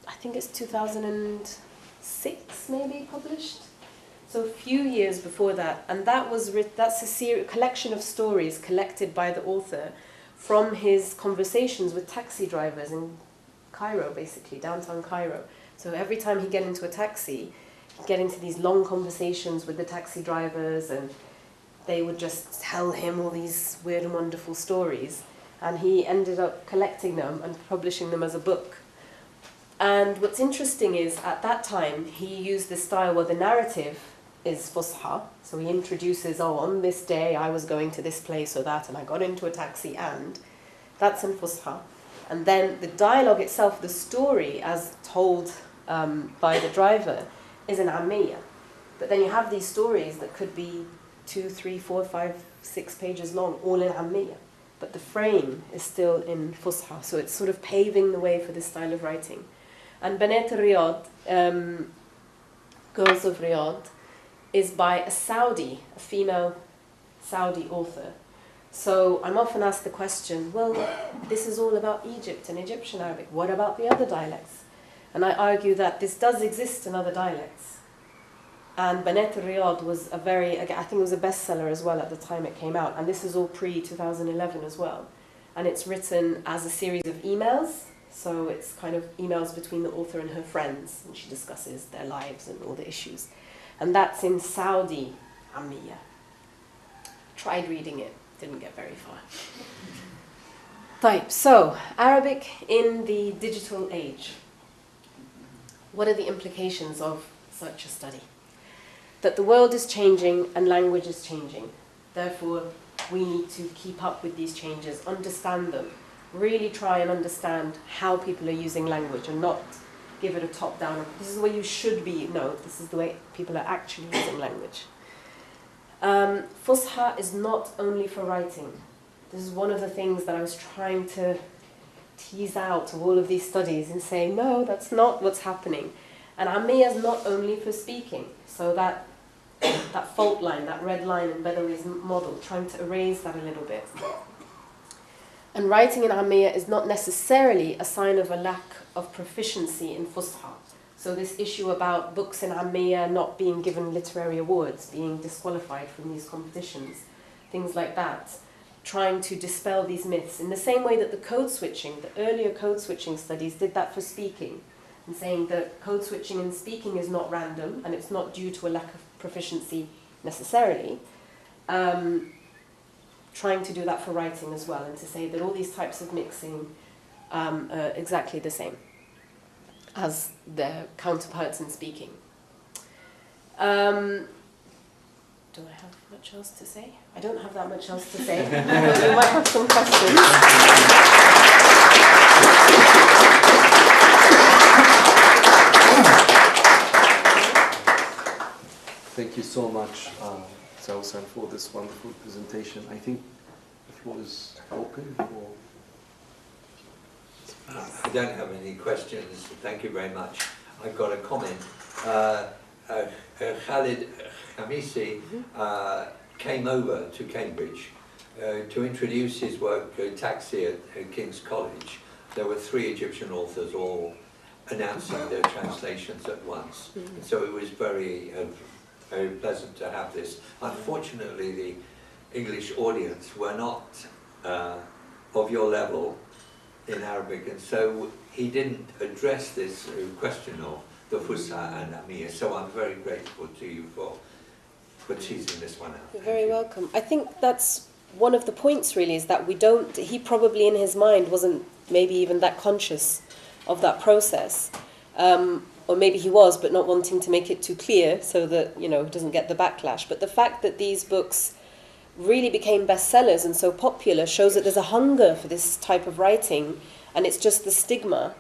I think it's 2006 maybe published. So a few years before that, and that's a collection of stories collected by the author from his conversations with taxi drivers in Cairo, basically, downtown Cairo. So every time he'd get into a taxi, he'd get into these long conversations with the taxi drivers, and they would just tell him all these weird and wonderful stories. And he ended up collecting them and publishing them as a book. And what's interesting is, at that time, he used this style where the narrative is Fusha. So he introduces, oh, on this day I was going to this place or that, and I got into a taxi, and that's in Fusha. And then the dialogue itself, the story as told by the driver, is in Ammiya. But then you have these stories that could be 2, 3, 4, 5, 6 pages long, all in Ammiya. But the frame is still in Fusha, so it's sort of paving the way for this style of writing. And Banat al-Riyadh, Girls of Riyadh, is by a female Saudi author. So I'm often asked the question, well, this is all about Egypt and Egyptian Arabic. What about the other dialects? And I argue that this does exist in other dialects. And Banat al-Riyadh was I think it was a bestseller as well at the time it came out. And this is all pre-2011 as well. And it's written as a series of emails. So it's kind of emails between the author and her friends. And she discusses their lives and all the issues. And that's in Saudi Ammiya. Tried reading it, didn't get very far. Type. So, Arabic in the digital age. What are the implications of such a study? That the world is changing and language is changing. Therefore, we need to keep up with these changes, understand them, really try and understand how people are using language and not give it a top-down, this is the way you should be, no, this is the way people are actually using language. Fusha is not only for writing. This is one of the things that I was trying to tease out of all of these studies and say, no, that's not what's happening. And Ammiya is not only for speaking. So that fault line, that red line in Badawi's model, trying to erase that a little bit. And writing in Ammiya is not necessarily a sign of a lack of proficiency in Fusha. So this issue about books in Ammiya not being given literary awards, being disqualified from these competitions, things like that, trying to dispel these myths in the same way that the earlier code switching studies did that for speaking, and saying that code switching in speaking is not random and it's not due to a lack of proficiency necessarily. Trying to do that for writing as well, and to say that all these types of mixing are exactly the same as their counterparts in speaking. Do I have much else to say? I don't have that much else to say. We might have some questions. Thank you so much, Zawsan, for this wonderful presentation. I think the floor is open for... I don't have any questions. Thank you very much. I've got a comment. Khalid Khamisi came over to Cambridge to introduce his work, Taxi at King's College. There were 3 Egyptian authors all announcing their translations at once. So it was very pleasant to have this. Unfortunately, the English audience were not of your level in Arabic, and so he didn't address this question of the Fusha and Ammiya. So I'm very grateful to you for teasing this one out. You're very welcome. I think that's one of the points, really, is that he probably in his mind wasn't maybe even that conscious of that process. Or maybe he was, but not wanting to make it too clear so that, he doesn't get the backlash. But the fact that these books really became bestsellers and so popular shows that there's a hunger for this type of writing, and it's just the stigma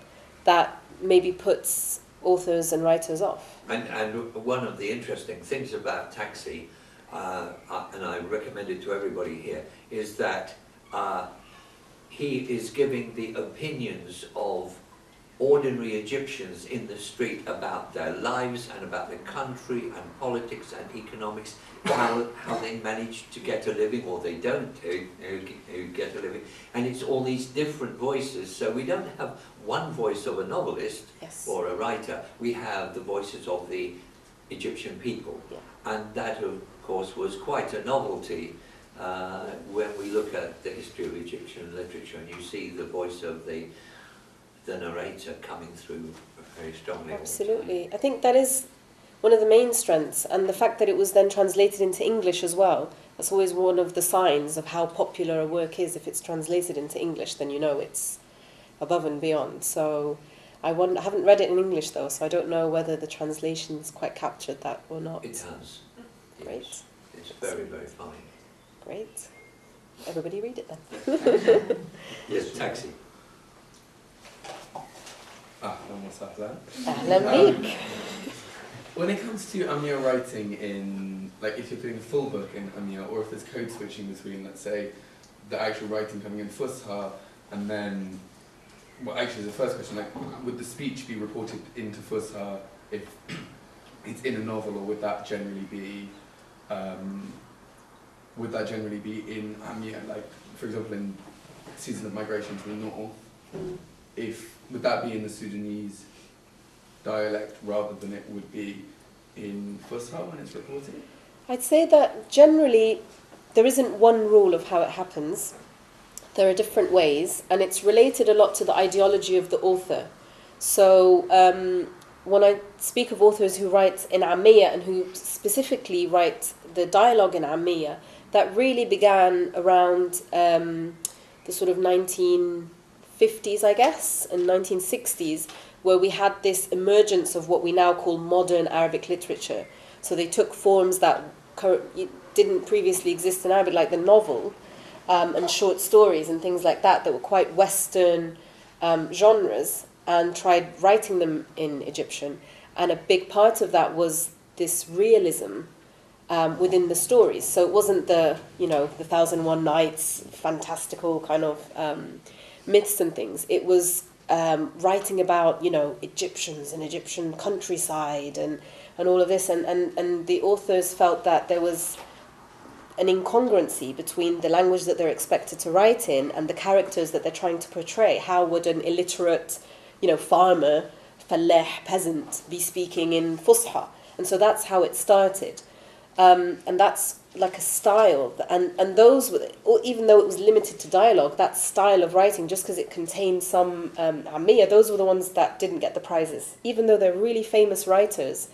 that maybe puts authors and writers off. And one of the interesting things about Taxi, and I recommend it to everybody here, is that he is giving the opinions of ordinary Egyptians in the street about their lives and about the country and politics and economics, how they manage to get a living, or they don't who get a living. And it's all these different voices. So we don't have one voice of a novelist or a writer. We have the voices of the Egyptian people. And that, of course, was quite a novelty when we look at the history of Egyptian literature, and you see the voice of the narrator coming through very strongly. Absolutely. I think that is one of the main strengths, and the fact that it was then translated into English as well. That's always one of the signs of how popular a work is. If it's translated into English, then you know it's above and beyond. So I haven't read it in English though, so I don't know whether the translation's quite captured that or not. It has. Great. Yes. It's very, very fine. Great. Everybody read it then. Yes, Taxi. When it comes to Amir writing in, like if you're putting a full book in Amir, or if there's code switching between, let's say, the actual writing coming in Fusha, and then, well actually the first question, like would the speech be reported into Fusha if it's in a novel, or would that generally be in Amir, like for example in Season of Migration to the North, would that be in the Sudanese dialect rather than it would be in Fusha when it's reported? I'd say that generally there isn't one rule of how it happens. There are different ways, and it's related a lot to the ideology of the author. So when I speak of authors who write in Ammiya and who specifically write the dialogue in Ammiya, that really began around the sort of 1950s, I guess, and 1960s, where we had this emergence of what we now call modern Arabic literature. So they took forms that didn't previously exist in Arabic, like the novel and short stories and things like that were quite Western genres, and tried writing them in Egyptian. And a big part of that was this realism within the stories. So it wasn't the 1001 Nights, fantastical kind of myths and things. It was writing about, Egyptians and Egyptian countryside and all of this. And the authors felt that there was an incongruency between the language that they're expected to write in and the characters that they're trying to portray. How would an illiterate, farmer, faleh, peasant, be speaking in Fusha? And so that's how it started. And that's like a style. And those, even though it was limited to dialogue, that style of writing, just because it contained some Ammiya, those were the ones that didn't get the prizes. Even though they're really famous writers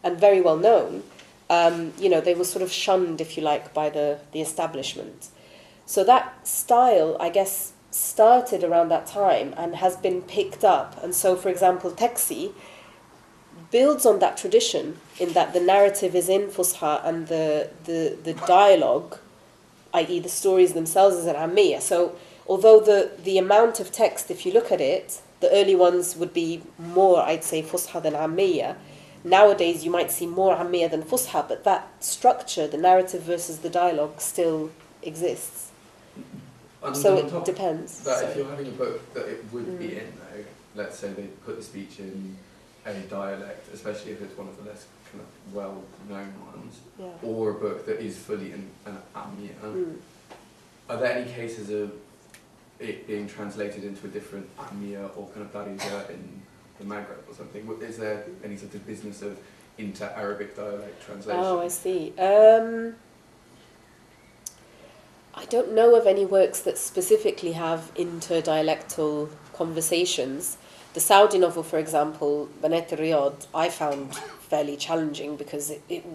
and very well known, they were sort of shunned, if you like, by the establishment. So that style, I guess, started around that time and has been picked up. And so, for example, Taxi builds on that tradition in that the narrative is in Fusha and the dialogue, i.e. the stories themselves, is in Ammiya. So although the amount of text, if you look at it, the early ones would be more, I'd say, Fusha than Ammiya. Nowadays you might see more Ammiya than Fusha, but that structure, the narrative versus the dialogue, still exists. And so it depends. That if you're having a book that it would be in, though, let's say they put the speech in a dialect, especially if it's one of the less kind of well-known ones, or a book that is fully in an Ammiya, are there any cases of it being translated into a different Ammiya or kind of Darija in the Maghreb or something? Is there any sort of business of inter-Arabic dialect translation? Oh, I see. I don't know of any works that specifically have inter-dialectal conversations. The Saudi novel, for example, Banat al-Riyad, I found fairly challenging because it,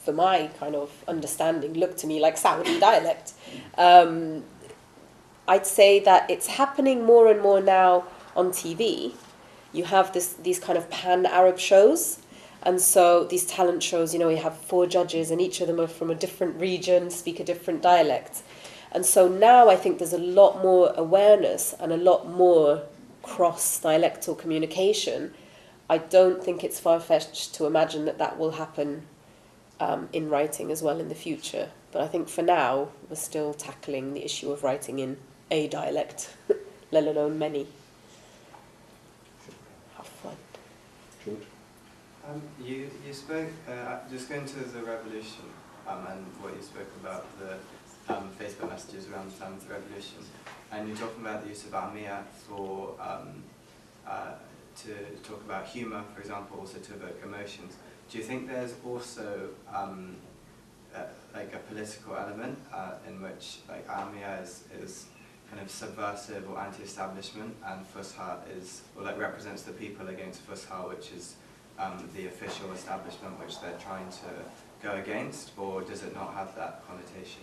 for my kind of understanding, looked to me like Saudi dialect. I'd say that it's happening more and more now on TV. You have these kind of pan-Arab shows, and so these talent shows, you have 4 judges, and each of them are from a different region, speak a different dialect. And so now I think there's a lot more awareness and a lot more cross-dialectal communication. I don't think it's far-fetched to imagine that will happen in writing as well in the future. But I think for now, we're still tackling the issue of writing in a dialect, let alone many. George? You spoke, just going to the revolution and what you spoke about, the Facebook messages around the time of the revolution, and you're talking about the use of Amia for, to talk about humour, for example, also to evoke emotions. Do you think there's also like a political element in which like Amia is kind of subversive or anti-establishment, and Fusha is, or like represents the people against Fusha, which is the official establishment which they're trying to go against, or does it not have that connotation?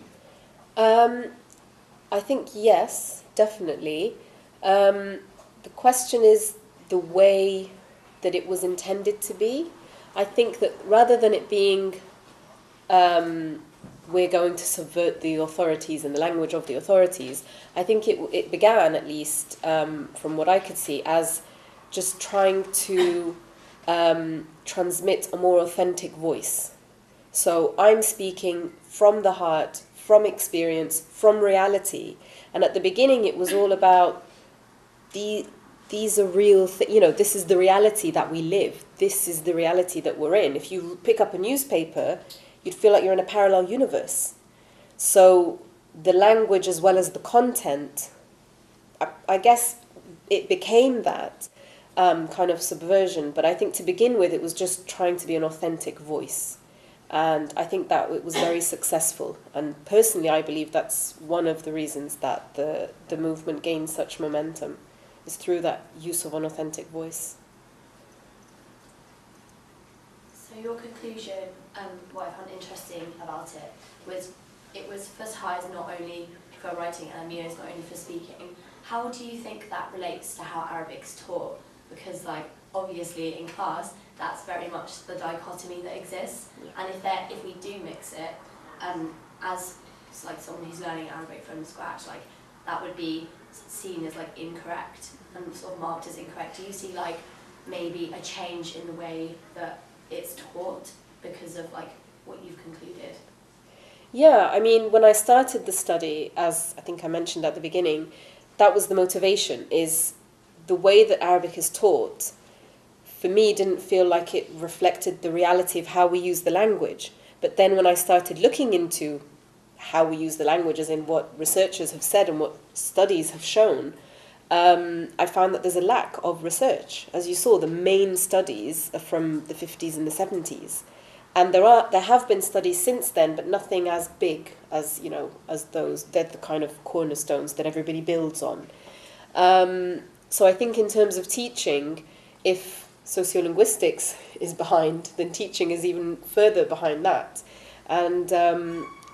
I think yes, definitely. The question is the way that it was intended to be. I think that rather than it being we're going to subvert the authorities and the language of the authorities, I think it began, at least from what I could see, as just trying to transmit a more authentic voice. So I'm speaking from the heart, from experience, from reality. And at the beginning it was all about these are real this is the reality that we live. This is the reality that we're in. If you pick up a newspaper, you'd feel like you're in a parallel universe. So the language as well as the content, I guess it became that kind of subversion. But I think to begin with, it was just trying to be an authentic voice. And I think that it was very successful. And personally, I believe that's one of the reasons that the movement gained such momentum, is through that use of an authentic voice. So your conclusion, what I found interesting about it was Fusha is not only for writing and Amia is not only for speaking. How do you think that relates to how Arabic's taught? Because obviously in class, that's very much the dichotomy that exists. And if we do mix it, as someone who's learning Arabic from scratch, that would be seen as incorrect and sort of marked as incorrect. Do you see maybe a change in the way that it's taught because of what you've concluded? Yeah, I mean, when I started the study, as I think I mentioned at the beginning, that was the motivation, is the way that Arabic is taught, for me, didn't feel like it reflected the reality of how we use the language. But then when I started looking into how we use the language, as in what researchers have said and what studies have shown, I found that there's a lack of research. As you saw, the main studies are from the 50s and the 70s. And there have been studies since then, but nothing as big as, as those. They're the kind of cornerstones that everybody builds on. So I think in terms of teaching, if sociolinguistics is behind, then teaching is even further behind that. And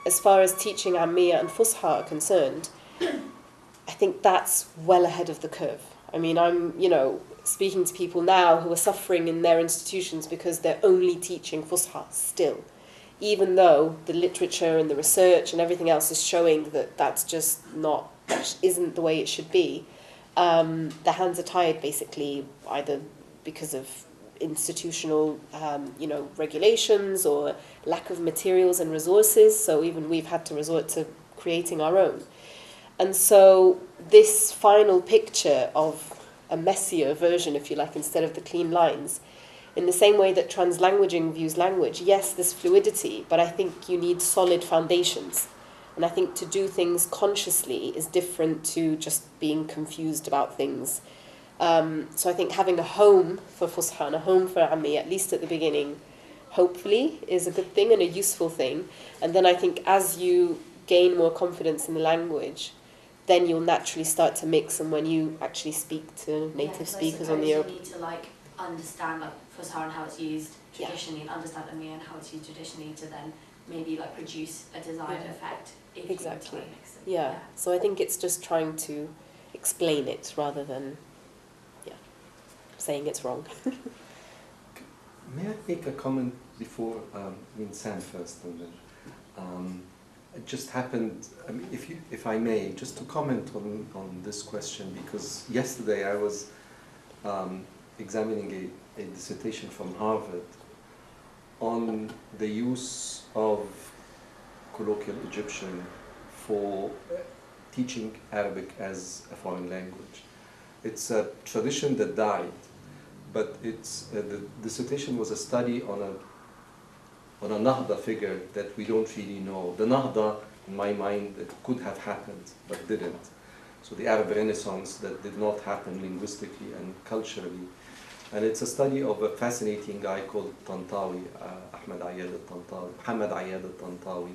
as far as teaching Ammiya and Fusha are concerned, I think that's well ahead of the curve. I mean, I'm, speaking to people now who are suffering in their institutions because they're only teaching Fusha still, even though the literature and the research and everything else is showing that that isn't the way it should be. The hands are tied, basically, either because of institutional, regulations or lack of materials and resources. So even we've had to resort to creating our own. And so this final picture of a messier version, if you like, instead of the clean lines, in the same way that translanguaging views language, yes, there's fluidity, but I think you need solid foundations. And I think to do things consciously is different to just being confused about things. So I think having a home for Fusha and a home for Ammi, at least at the beginning, hopefully is a good thing and a useful thing. And then I think as you gain more confidence in the language, then you'll naturally start to mix, and when you actually speak to native speakers on the open. You need to understand Fusha and how it's used traditionally, and understand Ammi and how it's used traditionally to then maybe produce a desired effect. If exactly. You mix them. Yeah. So I think it's just trying to explain it rather than saying it's wrong. May I make a comment before Sam first, and then it just happened. I mean, if I may, just to comment on this question, because yesterday I was examining a dissertation from Harvard on the use of colloquial Egyptian for teaching Arabic as a foreign language. It's a tradition that died, but it's the dissertation was a study on a Nahda figure that we don't really know. The Nahda, in my mind, it could have happened, but didn't. So the Arab Renaissance that did not happen linguistically and culturally. And it's a study of a fascinating guy called Tantawi, Ahmed Ayad al-Tantawi, Muhammad Ayad al-Tantawi,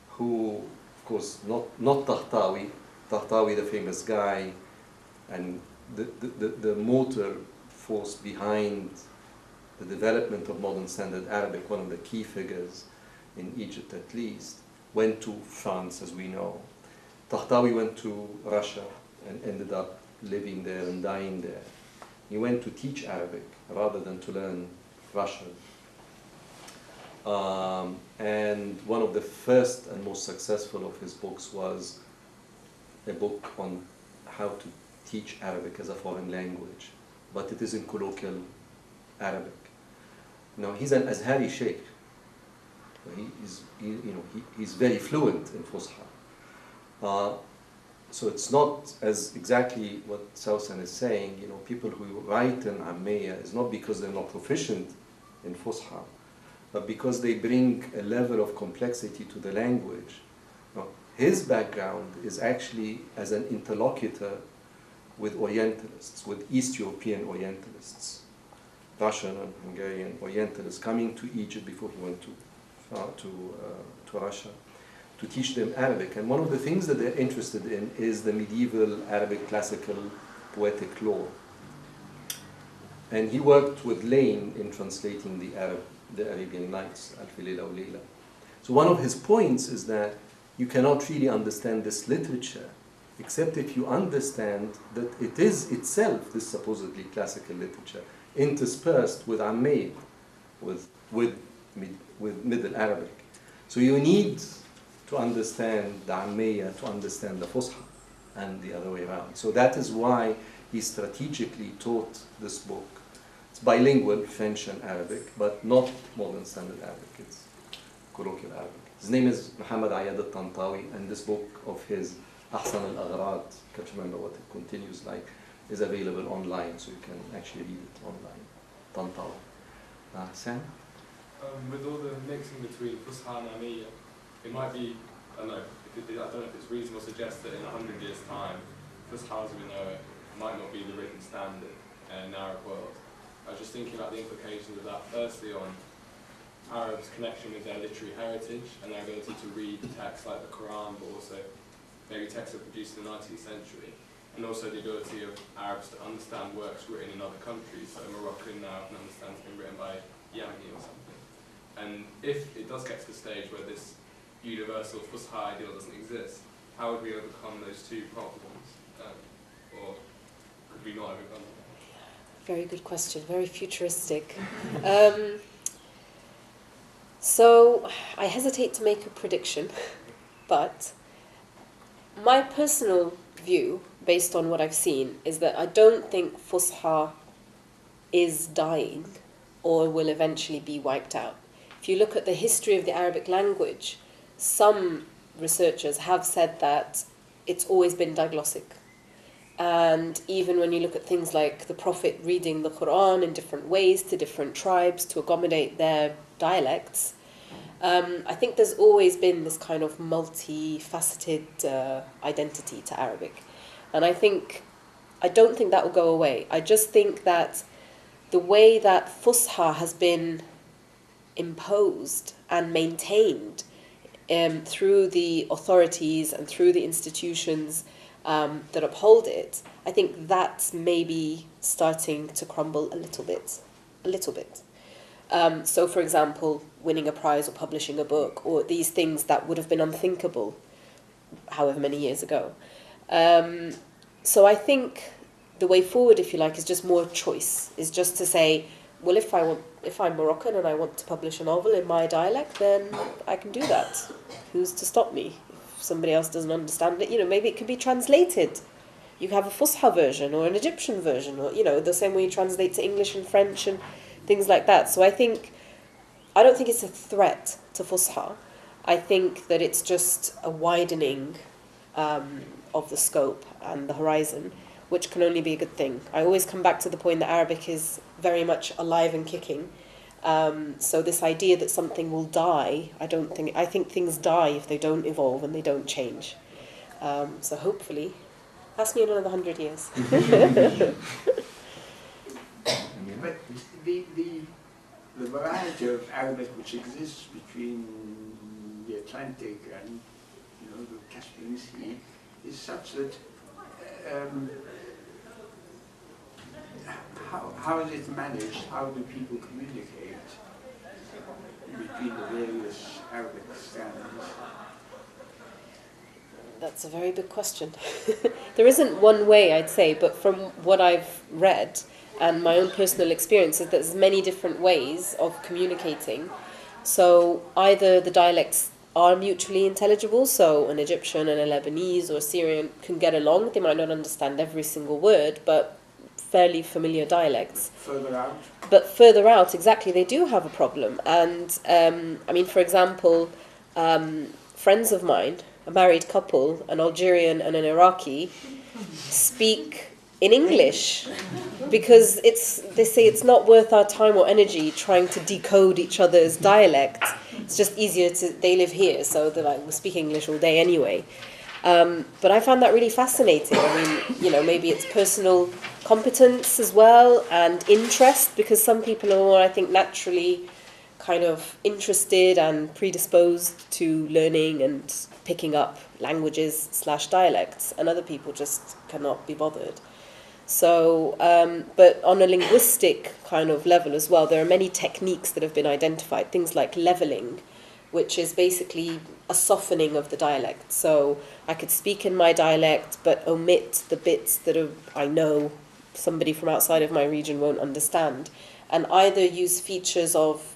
who, of course, not Tahtawi, the famous guy, and the motor force behind the development of modern standard Arabic, one of the key figures in Egypt at least, went to France, as we know. Tahtawi went to Russia and ended up living there and dying there. He went to teach Arabic rather than to learn Russian. And one of the first and most successful of his books was a book on how to teach Arabic as a foreign language, but it is in colloquial Arabic. Now, he's an Azhari sheikh. He's very fluent in Fusha. So it's not as exactly what Sausan is saying. People who write in Ammiya is not because they're not proficient in Fusha, but because they bring a level of complexity to the language. Now, his background is actually as an interlocutor with Orientalists, with East European Orientalists, Russian and Hungarian Orientalists coming to Egypt before he went to Russia, to teach them Arabic. And one of the things that they're interested in is the medieval Arabic classical poetic law. And he worked with Lane in translating the Arabian Nights, Alf Layla wa Layla. So one of his points is that you cannot really understand this literature except if you understand that it is itself, this supposedly classical literature, interspersed with Ammaid, with Middle Arabic. So you need to understand the Ammiya to understand the Fusha, and the other way around. So that is why he strategically taught this book. It's bilingual, French and Arabic, but not modern standard Arabic, it's colloquial Arabic. His name is Muhammad Ayad al-Tantawi, and this book of his, Ahsan al-Aghrad, can't remember what it continues like, is available online, so you can actually read it online. Tantawi. Sam? With all the mixing between Fusha and Ammiya, it might be, I don't know if it's reasonable to suggest that in 100 years' time, Fusha as we know it might not be the written standard in our Arab world. I was just thinking about the implications of that, firstly on Arabs' connection with their literary heritage and their ability to read texts like the Quran, but also maybe texts that were produced in the 19th century, and also the ability of Arabs to understand works written in other countries. So a Moroccan now can understand it's been written by Yemeni or something. And if it does get to the stage where this universal Fusha ideal doesn't exist, how would we overcome those two problems? Or could we not overcome them? Very good question, very futuristic. So I hesitate to make a prediction, but my personal view, based on what I've seen, is that I don't think Fusha is dying or will eventually be wiped out. If you look at the history of the Arabic language, some researchers have said that it's always been diglossic. And even when you look at things like the Prophet reading the Quran in different ways to different tribes to accommodate their dialects, I think there's always been this kind of multifaceted identity to Arabic. And I don't think that will go away. I just think that the way that Fusha has been imposed and maintained through the authorities and through the institutions that uphold it, I think that's maybe starting to crumble a little bit. So, for example, winning a prize or publishing a book, or these things that would have been unthinkable however many years ago. So I think the way forward, if you like, is just more choice, is just to say, well, if I'm Moroccan and I want to publish a novel in my dialect, then I can do that. Who's to stop me? If somebody else doesn't understand it, maybe it could be translated. You have a Fusha version or an Egyptian version, or, the same way you translate to English and French and things like that. So I don't think it's a threat to Fusha. I think that it's just a widening of the scope and the horizon, which can only be a good thing. I always come back to the point that Arabic is very much alive and kicking. So this idea that something will die, I think things die if they don't evolve and they don't change. So hopefully, ask me in another 100 years. But the variety of Arabic which exists between the Atlantic and the Caspian Sea is such that how is it managed? How do people communicate between the various Arabic standards? That's a very big question. There isn't one way, I'd say, but from what I've read and my own personal experience is that there's many different ways of communicating. So either the dialects are mutually intelligible, so an Egyptian and a Lebanese or a Syrian can get along. They might not understand every single word, but fairly familiar dialects. Further out? But further out, exactly, they do have a problem. And, I mean, for example, friends of mine, a married couple, an Algerian and an Iraqi, speak in English because they say it's not worth our time or energy trying to decode each other's dialect. It's just easier they live here, so they're like, we'll speak English all day anyway. But I found that really fascinating. I mean, maybe it's personal competence as well and interest, because some people are more, I think, naturally kind of interested and predisposed to learning and picking up languages / dialects, and other people just cannot be bothered. So, but on a linguistic kind of level as well, there are many techniques that have been identified, things like leveling, which is basically a softening of the dialect. So I could speak in my dialect, but omit the bits that I know somebody from outside of my region won't understand, and either use features of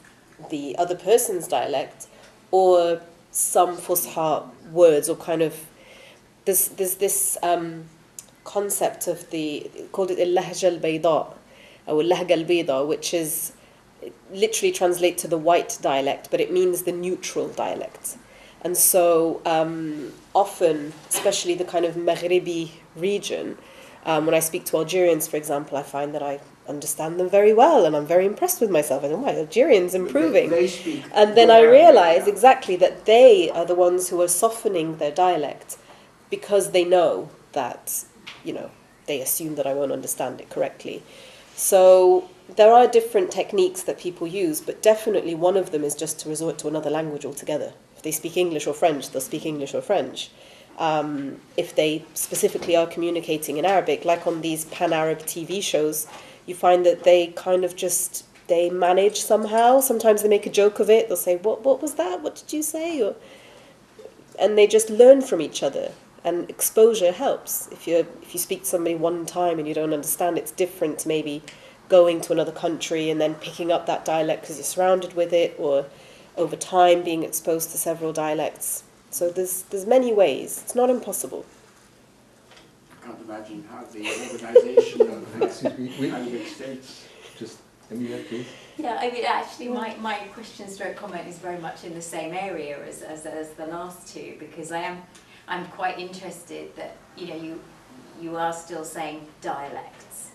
the other person's dialect or some Fusha words, or kind of there's this concept of called it al-lahja al-bayda or al-lahja al-bayda, which is literally translate to the white dialect, but it means the neutral dialect. And so often, especially the kind of Maghribi region, when I speak to Algerians, for example, I find that I understand them very well, and I'm very impressed with myself. I think, my Algerian's improving. They speak. And then I realize exactly that they are the ones who are softening their dialect because they know that, they assume that I won't understand it correctly. So there are different techniques that people use, but definitely one of them is just to resort to another language altogether. If they speak English or French, they'll speak English or French. If they specifically are communicating in Arabic, like on these pan-Arab TV shows, you find that they kind of they manage somehow. Sometimes they make a joke of it. They'll say, what was that? What did you say? And they just learn from each other. And exposure helps. If you speak to somebody one time and you don't understand, it's different to maybe going to another country and then picking up that dialect because you're surrounded with it, or over time being exposed to several dialects. So there's many ways. It's not impossible. I can't imagine how the organisation of Arabic states. Just Emilia, please. Yeah, I mean, actually, my question stroke comment is very much in the same area as the last two, because I'm quite interested that you are still saying dialects,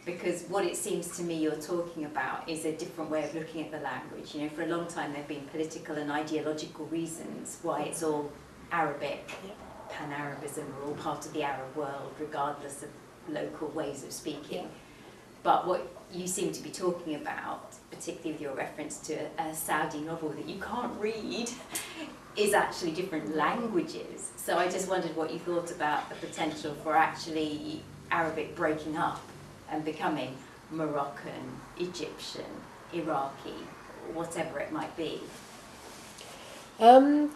because what it seems to me you're talking about is a different way of looking at the language. For a long time there have been political and ideological reasons why it's all Arabic, Pan-Arabism, we're all part of the Arab world regardless of local ways of speaking. But what you seem to be talking about, particularly with your reference to a Saudi novel that you can't read, is actually different languages. So I just wondered what you thought about the potential for actually Arabic breaking up and becoming Moroccan, Egyptian, Iraqi, whatever it might be. I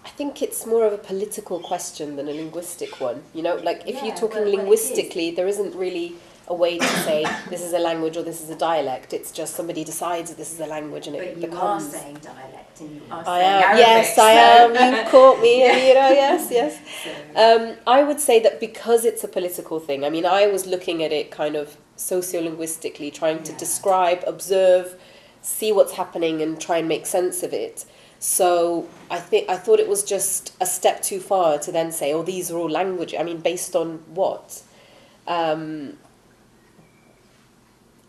think it's more of a political question than a linguistic one. If you're talking linguistically, there isn't really a way to say this is a language or this is a dialect. It's just somebody decides this is a language and it becomes... But you are saying dialect and you are I saying am. Arabic. Yes, I am. You caught me. Yes. So. I would say that because it's a political thing, I mean, I was looking at it kind of sociolinguistically, trying to describe, observe, see what's happening and try and make sense of it. So I thought it was just a step too far to then say, oh, these are all language. I mean, based on what?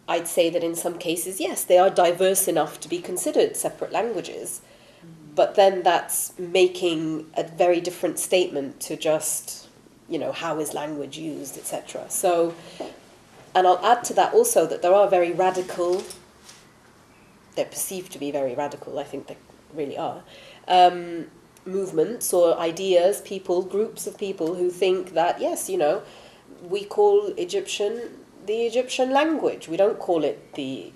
I'd say that in some cases, yes, they are diverse enough to be considered separate languages, but then that's making a very different statement to just, how is language used, etc. So, and I'll add to that also that there are very radical, they're perceived to be very radical, I think they really are, movements or ideas, people, groups of people who think that, yes, we call Egyptian the Egyptian language. We don't call it the,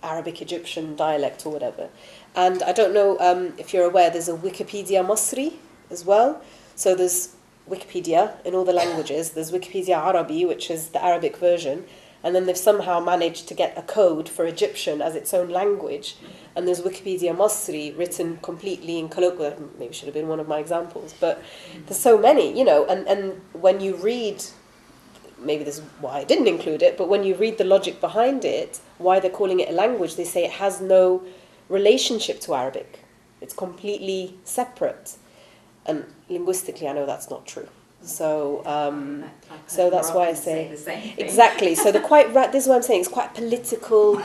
Arabic Egyptian dialect or whatever. And I don't know if you're aware, there's a Wikipedia Masri as well. So there's Wikipedia in all the languages. There's Wikipedia Arabi, which is the Arabic version. And then they've somehow managed to get a code for Egyptian as its own language. And there's Wikipedia Masri written completely in colloquial. Maybe should have been one of my examples. But there's so many, and when you read, maybe this is why I didn't include it, but when you read the logic behind it, why they're calling it a language, they say it has no relationship to Arabic. It's completely separate. And linguistically, I know that's not true. So, so that's why I say the same thing. Exactly. So this is what I'm saying. It's quite a political,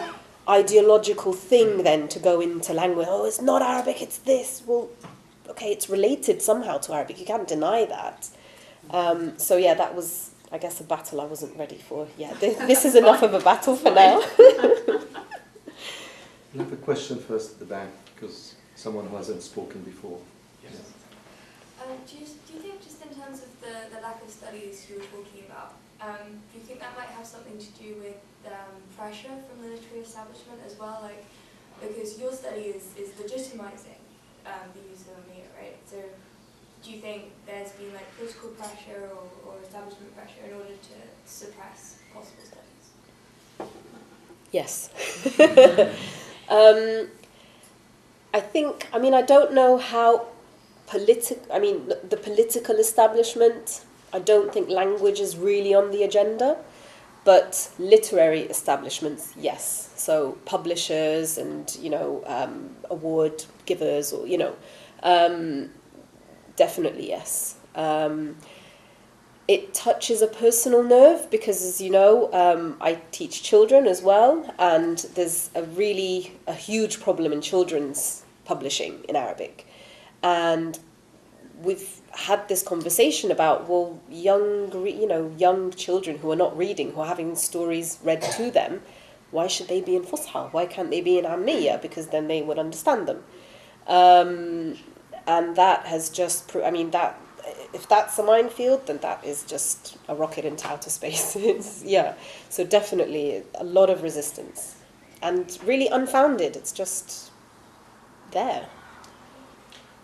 ideological thing then to go into language. Oh, it's not Arabic. It's this. Well, okay, it's related somehow to Arabic. You can't deny that. So yeah, that was, I guess, a battle I wasn't ready for. Yeah, this is enough of a battle for now. I have a question first at the back, because someone who hasn't spoken before. Yes. Do you think, just in terms of the lack of studies you were talking about, do you think that might have something to do with pressure from the literary establishment as well? Like, because your study is legitimizing the use of Amir, right? So do you think there's been like political pressure or establishment pressure in order to suppress possible studies? Yes. I don't know how the political establishment, I don't think language is really on the agenda, but literary establishments, yes. So publishers and, award givers or, definitely yes. It touches a personal nerve because, as you know, I teach children as well, and there's a huge problem in children's publishing in Arabic. And we've had this conversation about, well, young children who are not reading, who are having stories read to them, why should they be in Fusha? Why can't they be in Ammiya? Because then they would understand them. And that has just, if that's a minefield, then that is just a rocket into outer space. So definitely a lot of resistance. And really unfounded, it's just there.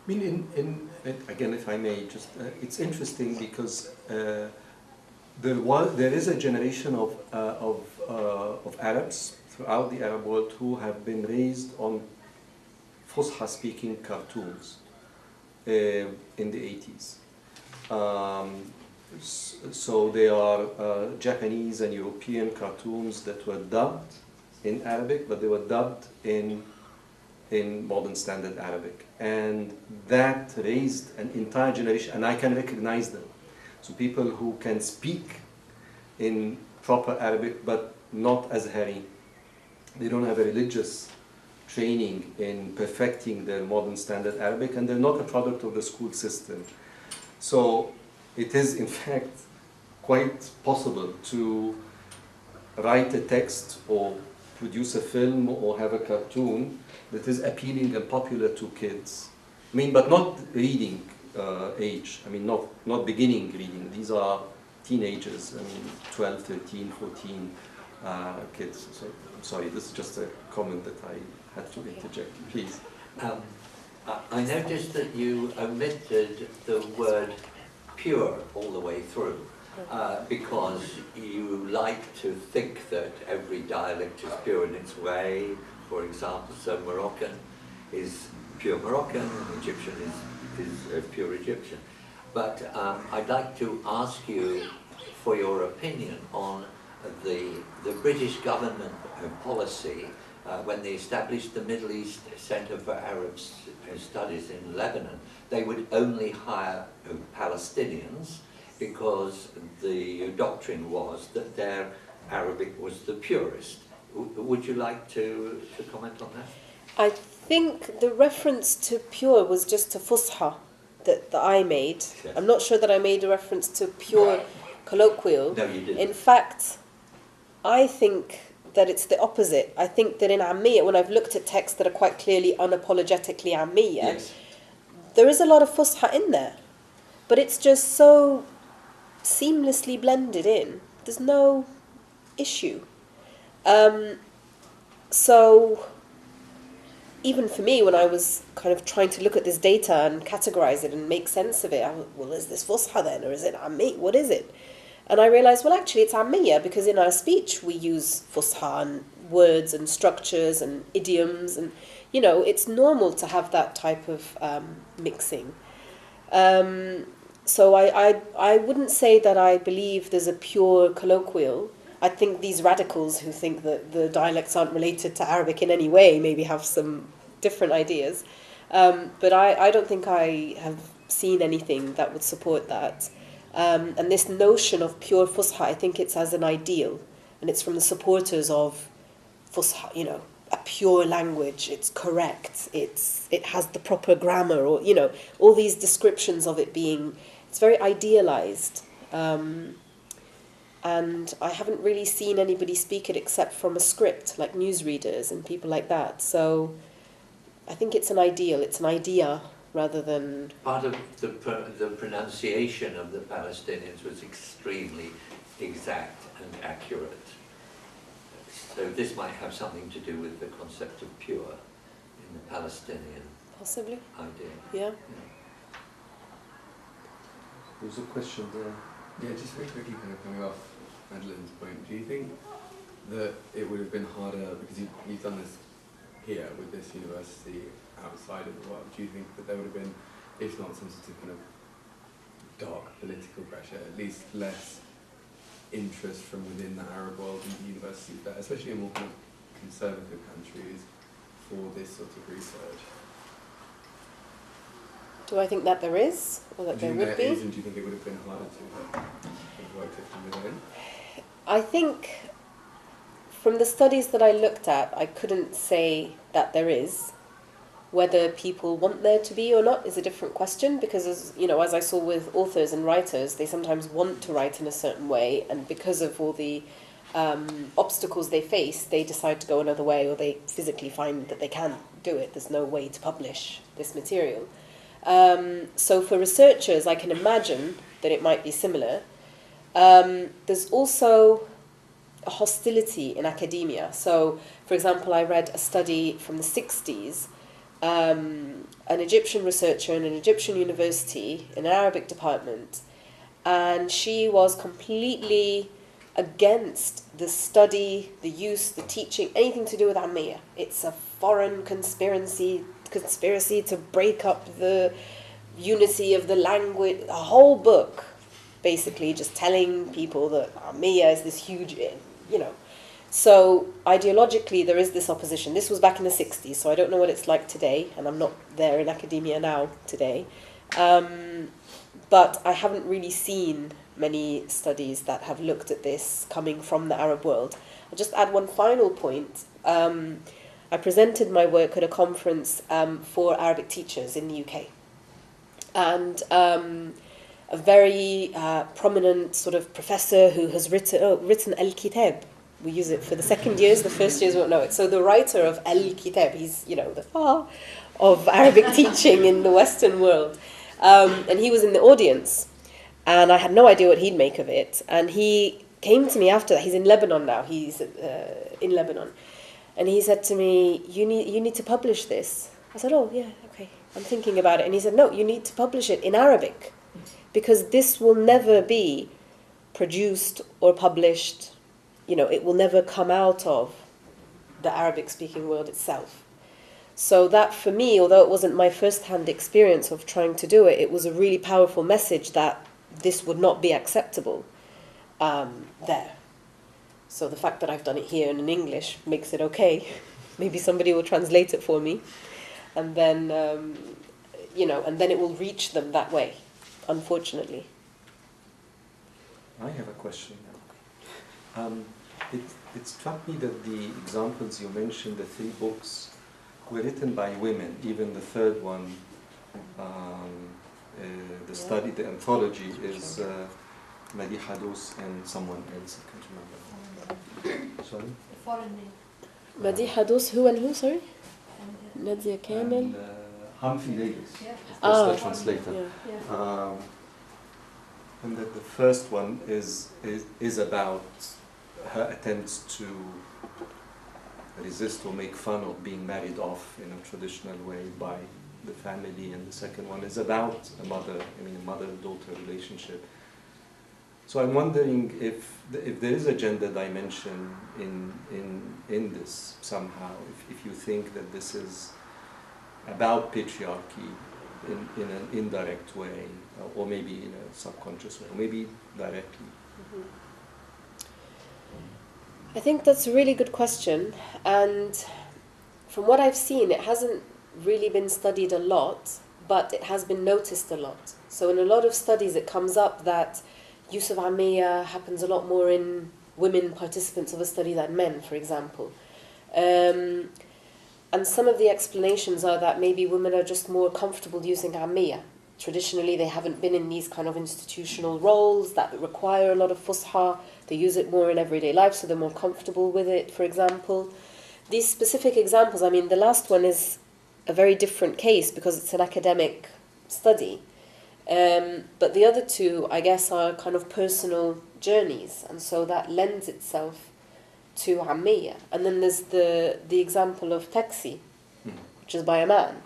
I mean, again, if I may, just it's interesting because there is a generation of Arabs throughout the Arab world who have been raised on Fusha-speaking cartoons in the 80s. So they are Japanese and European cartoons that were dubbed in Arabic, but they were dubbed in modern standard Arabic. And that raised an entire generation, and I can recognize them. So people who can speak in proper Arabic, but not as Azhari. They don't have a religious training in perfecting their modern standard Arabic, and they're not a product of the school system. So it is, in fact, quite possible to write a text or produce a film or have a cartoon that is appealing and popular to kids. I mean, but not reading age. I mean, not beginning reading. These are teenagers. I mean, 12, 13, 14 kids. So, I'm sorry, this is just a comment that I had to interject. Please. I noticed that you omitted the word pure all the way through. Because you like to think that every dialect is pure in its way. For example, so Moroccan is pure Moroccan, Egyptian is pure Egyptian. But I'd like to ask you for your opinion on the British government policy when they established the Middle East Center for Arab Studies in Lebanon, they would only hire Palestinians because the doctrine was that their Arabic was the purest. Would you like to comment on that? I think the reference to pure was just to Fusha that I made. Yes. I'm not sure that I made a reference to pure colloquial. No, you didn't. In fact, I think that it's the opposite. I think that in Ammiya, when I've looked at texts that are quite clearly unapologetically Ammiya, Yes. there is a lot of Fusha in there. But it's just so seamlessly blended in. There's no issue. So even for me, when I was kind of trying to look at this data and categorize it and make sense of it, I was, well, is this Fusha then, or is it Ammi? What is it? And I realized, well, actually, it's Ammiya, because in our speech we use Fusha and words and structures and idioms, and, you know, it's normal to have that type of mixing. So I wouldn't say that I believe there's a pure colloquial. I think these radicals who think that the dialects aren't related to Arabic in any way maybe have some different ideas. But I don't think I have seen anything that would support that. And this notion of pure Fusha, I think it's as an ideal. And it's from the supporters of Fusha, you know, a pure language, it's correct, it has the proper grammar, or, you know, all these descriptions of it being, it's very idealized. And I haven't really seen anybody speak it except from a script, like newsreaders and people like that. So I think it's an ideal, it's an idea rather than... Part of the pronunciation of the Palestinians was extremely exact and accurate. So this might have something to do with the concept of pure in the Palestinian Possibly. idea. Yeah. There's a question there. Yeah, just very quickly, kind of coming off Madeleine's point, do you think that it would have been harder, because you've done this here with this university outside of the world, do you think that there would have been, if not some sort of kind of dark political pressure, at least less interest from within the Arab world and the universities there, especially in more kind of conservative countries, for this sort of research? Do I think that there is, or that there would be? And do you think it would have been harder to have worked it from within? I think from the studies that I looked at, I couldn't say that there is. Whether people want there to be or not is a different question, because, as you know, as I saw with authors and writers, they sometimes want to write in a certain way, and because of all the obstacles they face, they decide to go another way, or they physically find that they can't do it. There's no way to publish this material. So for researchers, I can imagine that it might be similar. There's also a hostility in academia. So, for example, I read a study from the 60s, an Egyptian researcher in an Egyptian university in an Arabic department, and she was completely against the study, the use, the teaching, anything to do with Ammiya. It's a foreign conspiracy to break up the unity of the language, a whole book basically just telling people that Ammiya is this huge, you know. So ideologically there is this opposition. This was back in the 60s, so I don't know what it's like today, and I'm not there in academia now today. But I haven't really seen many studies that have looked at this coming from the Arab world. I'll just add one final point. I presented my work at a conference for Arabic teachers in the UK. And a very prominent sort of professor who has written Al-Kitab. We use it for the second years, the first years won't know it. So the writer of Al-Kitab, he's, you know, the father of Arabic teaching in the Western world. And he was in the audience, and I had no idea what he'd make of it. And he came to me after that. He's in Lebanon now. He's in Lebanon. And he said to me, you need to publish this. I said, oh, yeah, okay, I'm thinking about it. And he said, no, you need to publish it in Arabic, because this will never be produced or published, you know, it will never come out of the Arabic-speaking world itself. So that, for me, although it wasn't my first-hand experience of trying to do it, it was a really powerful message that this would not be acceptable there. So the fact that I've done it here in English makes it okay. maybe somebody will translate it for me, and then and then it will reach them that way, unfortunately. I have a question now. It struck me that the examples you mentioned, the 3 books, were written by women. Even the third one, the anthology is Madi Hadous and someone else, I can't remember. Sorry? Foreign name. Madi Hadous, who and who, sorry? Nadia Kamel? And Humphrey Davis Ah. was the translator. Yeah. And that the first one is about her attempts to resist or make fun of being married off in a traditional way by the family, and the second one is about a mother-daughter relationship. So I'm wondering if there is a gender dimension in this somehow, if you think that this is about patriarchy in an indirect way, or maybe in a subconscious way, or maybe directly. Mm-hmm. I think that's a really good question, and from what I've seen, it hasn't really been studied a lot, but it has been noticed a lot. So in a lot of studies it comes up that use of Amiya happens a lot more in women participants of a study than men, for example. And some of the explanations are that maybe women are just more comfortable using Amiya. Traditionally, they haven't been in these kind of institutional roles that require a lot of Fusha. They use it more in everyday life, so they're more comfortable with it, for example. These specific examples, I mean, the last one is a very different case because it's an academic study. But the other 2, I guess, are kind of personal journeys, and so that lends itself to Amiya. And then there's the example of Taxi, which is by a man.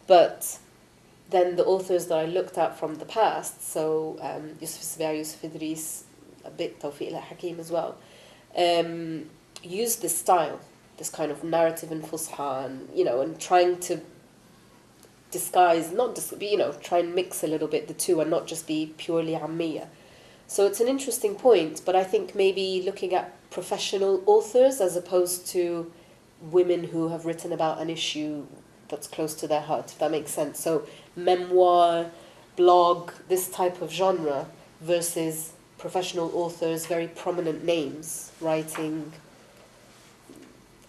But then the authors that I looked at from the past, so Yusuf Sbia, Yusuf Idris, a bit Tawfiq al-Hakim as well, used this style, this kind of narrative and Fusha, and trying to disguise, try and mix a little bit the 2 and not just be purely Amiya. So it's an interesting point, but I think maybe looking at professional authors as opposed to women who have written about an issue that's close to their heart, if that makes sense. So memoir, blog, this type of genre versus professional authors, very prominent names, writing,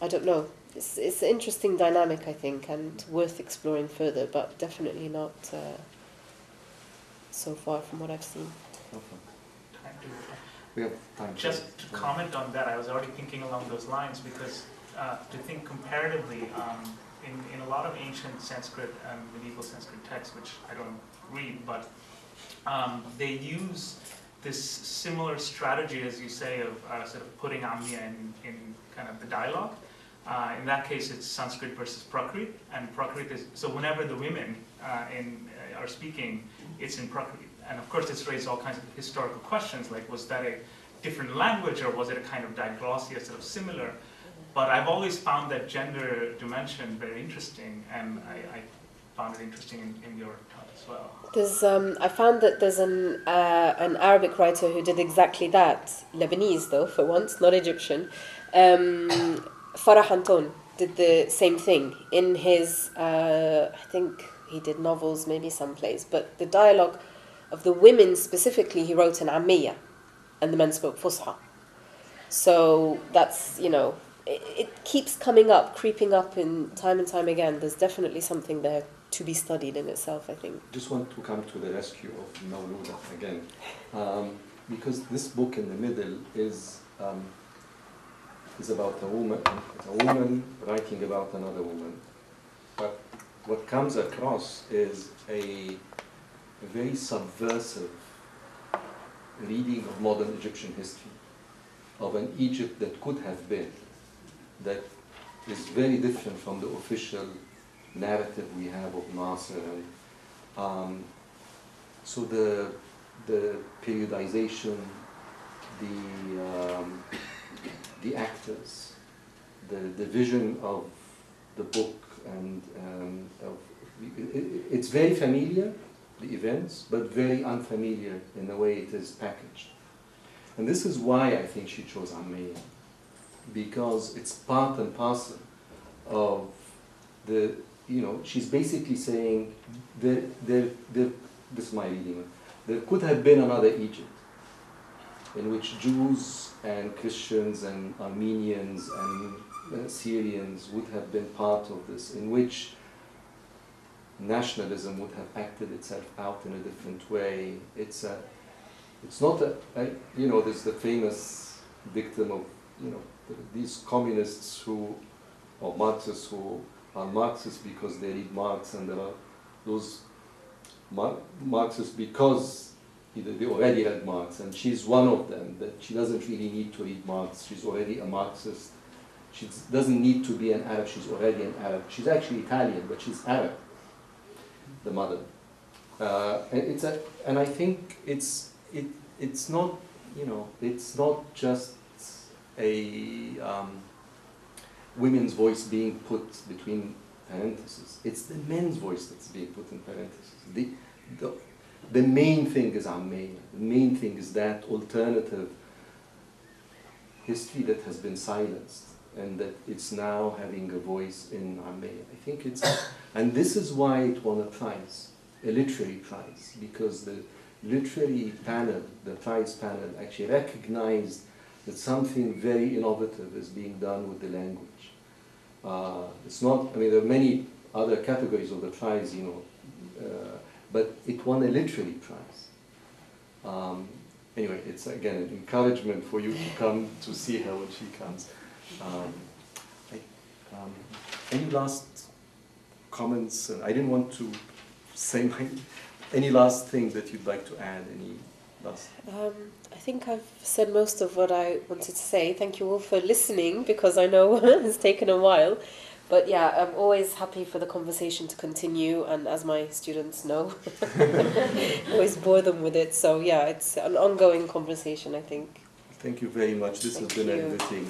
I don't know. It's an interesting dynamic, I think, and worth exploring further, but definitely not so far from what I've seen. We have time. Just to comment on that, I was already thinking along those lines because to think comparatively, in a lot of ancient Sanskrit and medieval Sanskrit texts, which I don't read, but they use this similar strategy, as you say, of sort of putting Amiya in kind of the dialogue. In that case, it's Sanskrit versus Prakrit, and Prakrit is, so whenever the women are speaking, it's in Prakrit. And of course, it's raised all kinds of historical questions, like was that a different language or was it a kind of diglossia, sort of similar? But I've always found that gender dimension very interesting, and I found it interesting in your talk as well. There's, I found that there's an Arabic writer who did exactly that, Lebanese though, for once, not Egyptian. Farah Anton did the same thing in his, I think he did novels, maybe someplace, but the dialogue of the women specifically, he wrote in Amiya, and the men spoke Fusha. So that's, it keeps coming up, creeping up in time and time again. There's definitely something there to be studied in itself, I think. Just want to come to the rescue of Mawluda again, because this book in the middle is about a woman writing about another woman. But what comes across is a very subversive reading of modern Egyptian history, of an Egypt that could have been, that is very different from the official narrative we have of Nasser. And so the periodization, the actors, the vision of the book, and it's very familiar, the events, but very unfamiliar in the way it is packaged. And this is why I think she chose Amiya, because it's part and parcel of the, she's basically saying, this is my reading, there could have been another Egypt in which Jews and Christians and Armenians and Syrians would have been part of this, in which nationalism would have acted itself out in a different way. It's not there's the famous dictum of, these communists or Marxists who are Marxists because they read Marx, and there are those Marxists because they already read Marx, and she's one of them, that she doesn't really need to read Marx, she's already a Marxist. She doesn't need to be an Arab, she's already an Arab. She's actually Italian, but she's Arab, the mother. And I think it's not, it's not just a women's voice being put between parentheses. It's the men's voice that's being put in parentheses. The main thing is Ammea. The main thing is that alternative history that has been silenced, and that it's now having a voice in Ammea. I think it's, and this is why it won a prize, a literary prize, because the literary panel, the prize panel, actually recognized that something very innovative is being done with the language. It's not, there are many other categories of the prize, but it won a literary prize. Anyway, it's again an encouragement for you to come to see her when she comes. Any last comments? I didn't want to say any last thing that you'd like to add? Any last? I think I've said most of what I wanted to say. Thank you all for listening, because I know it's taken a while. But yeah, I'm always happy for the conversation to continue, and as my students know, I always bore them with it. So yeah, it's an ongoing conversation, I think. Thank you very much. This has been everything.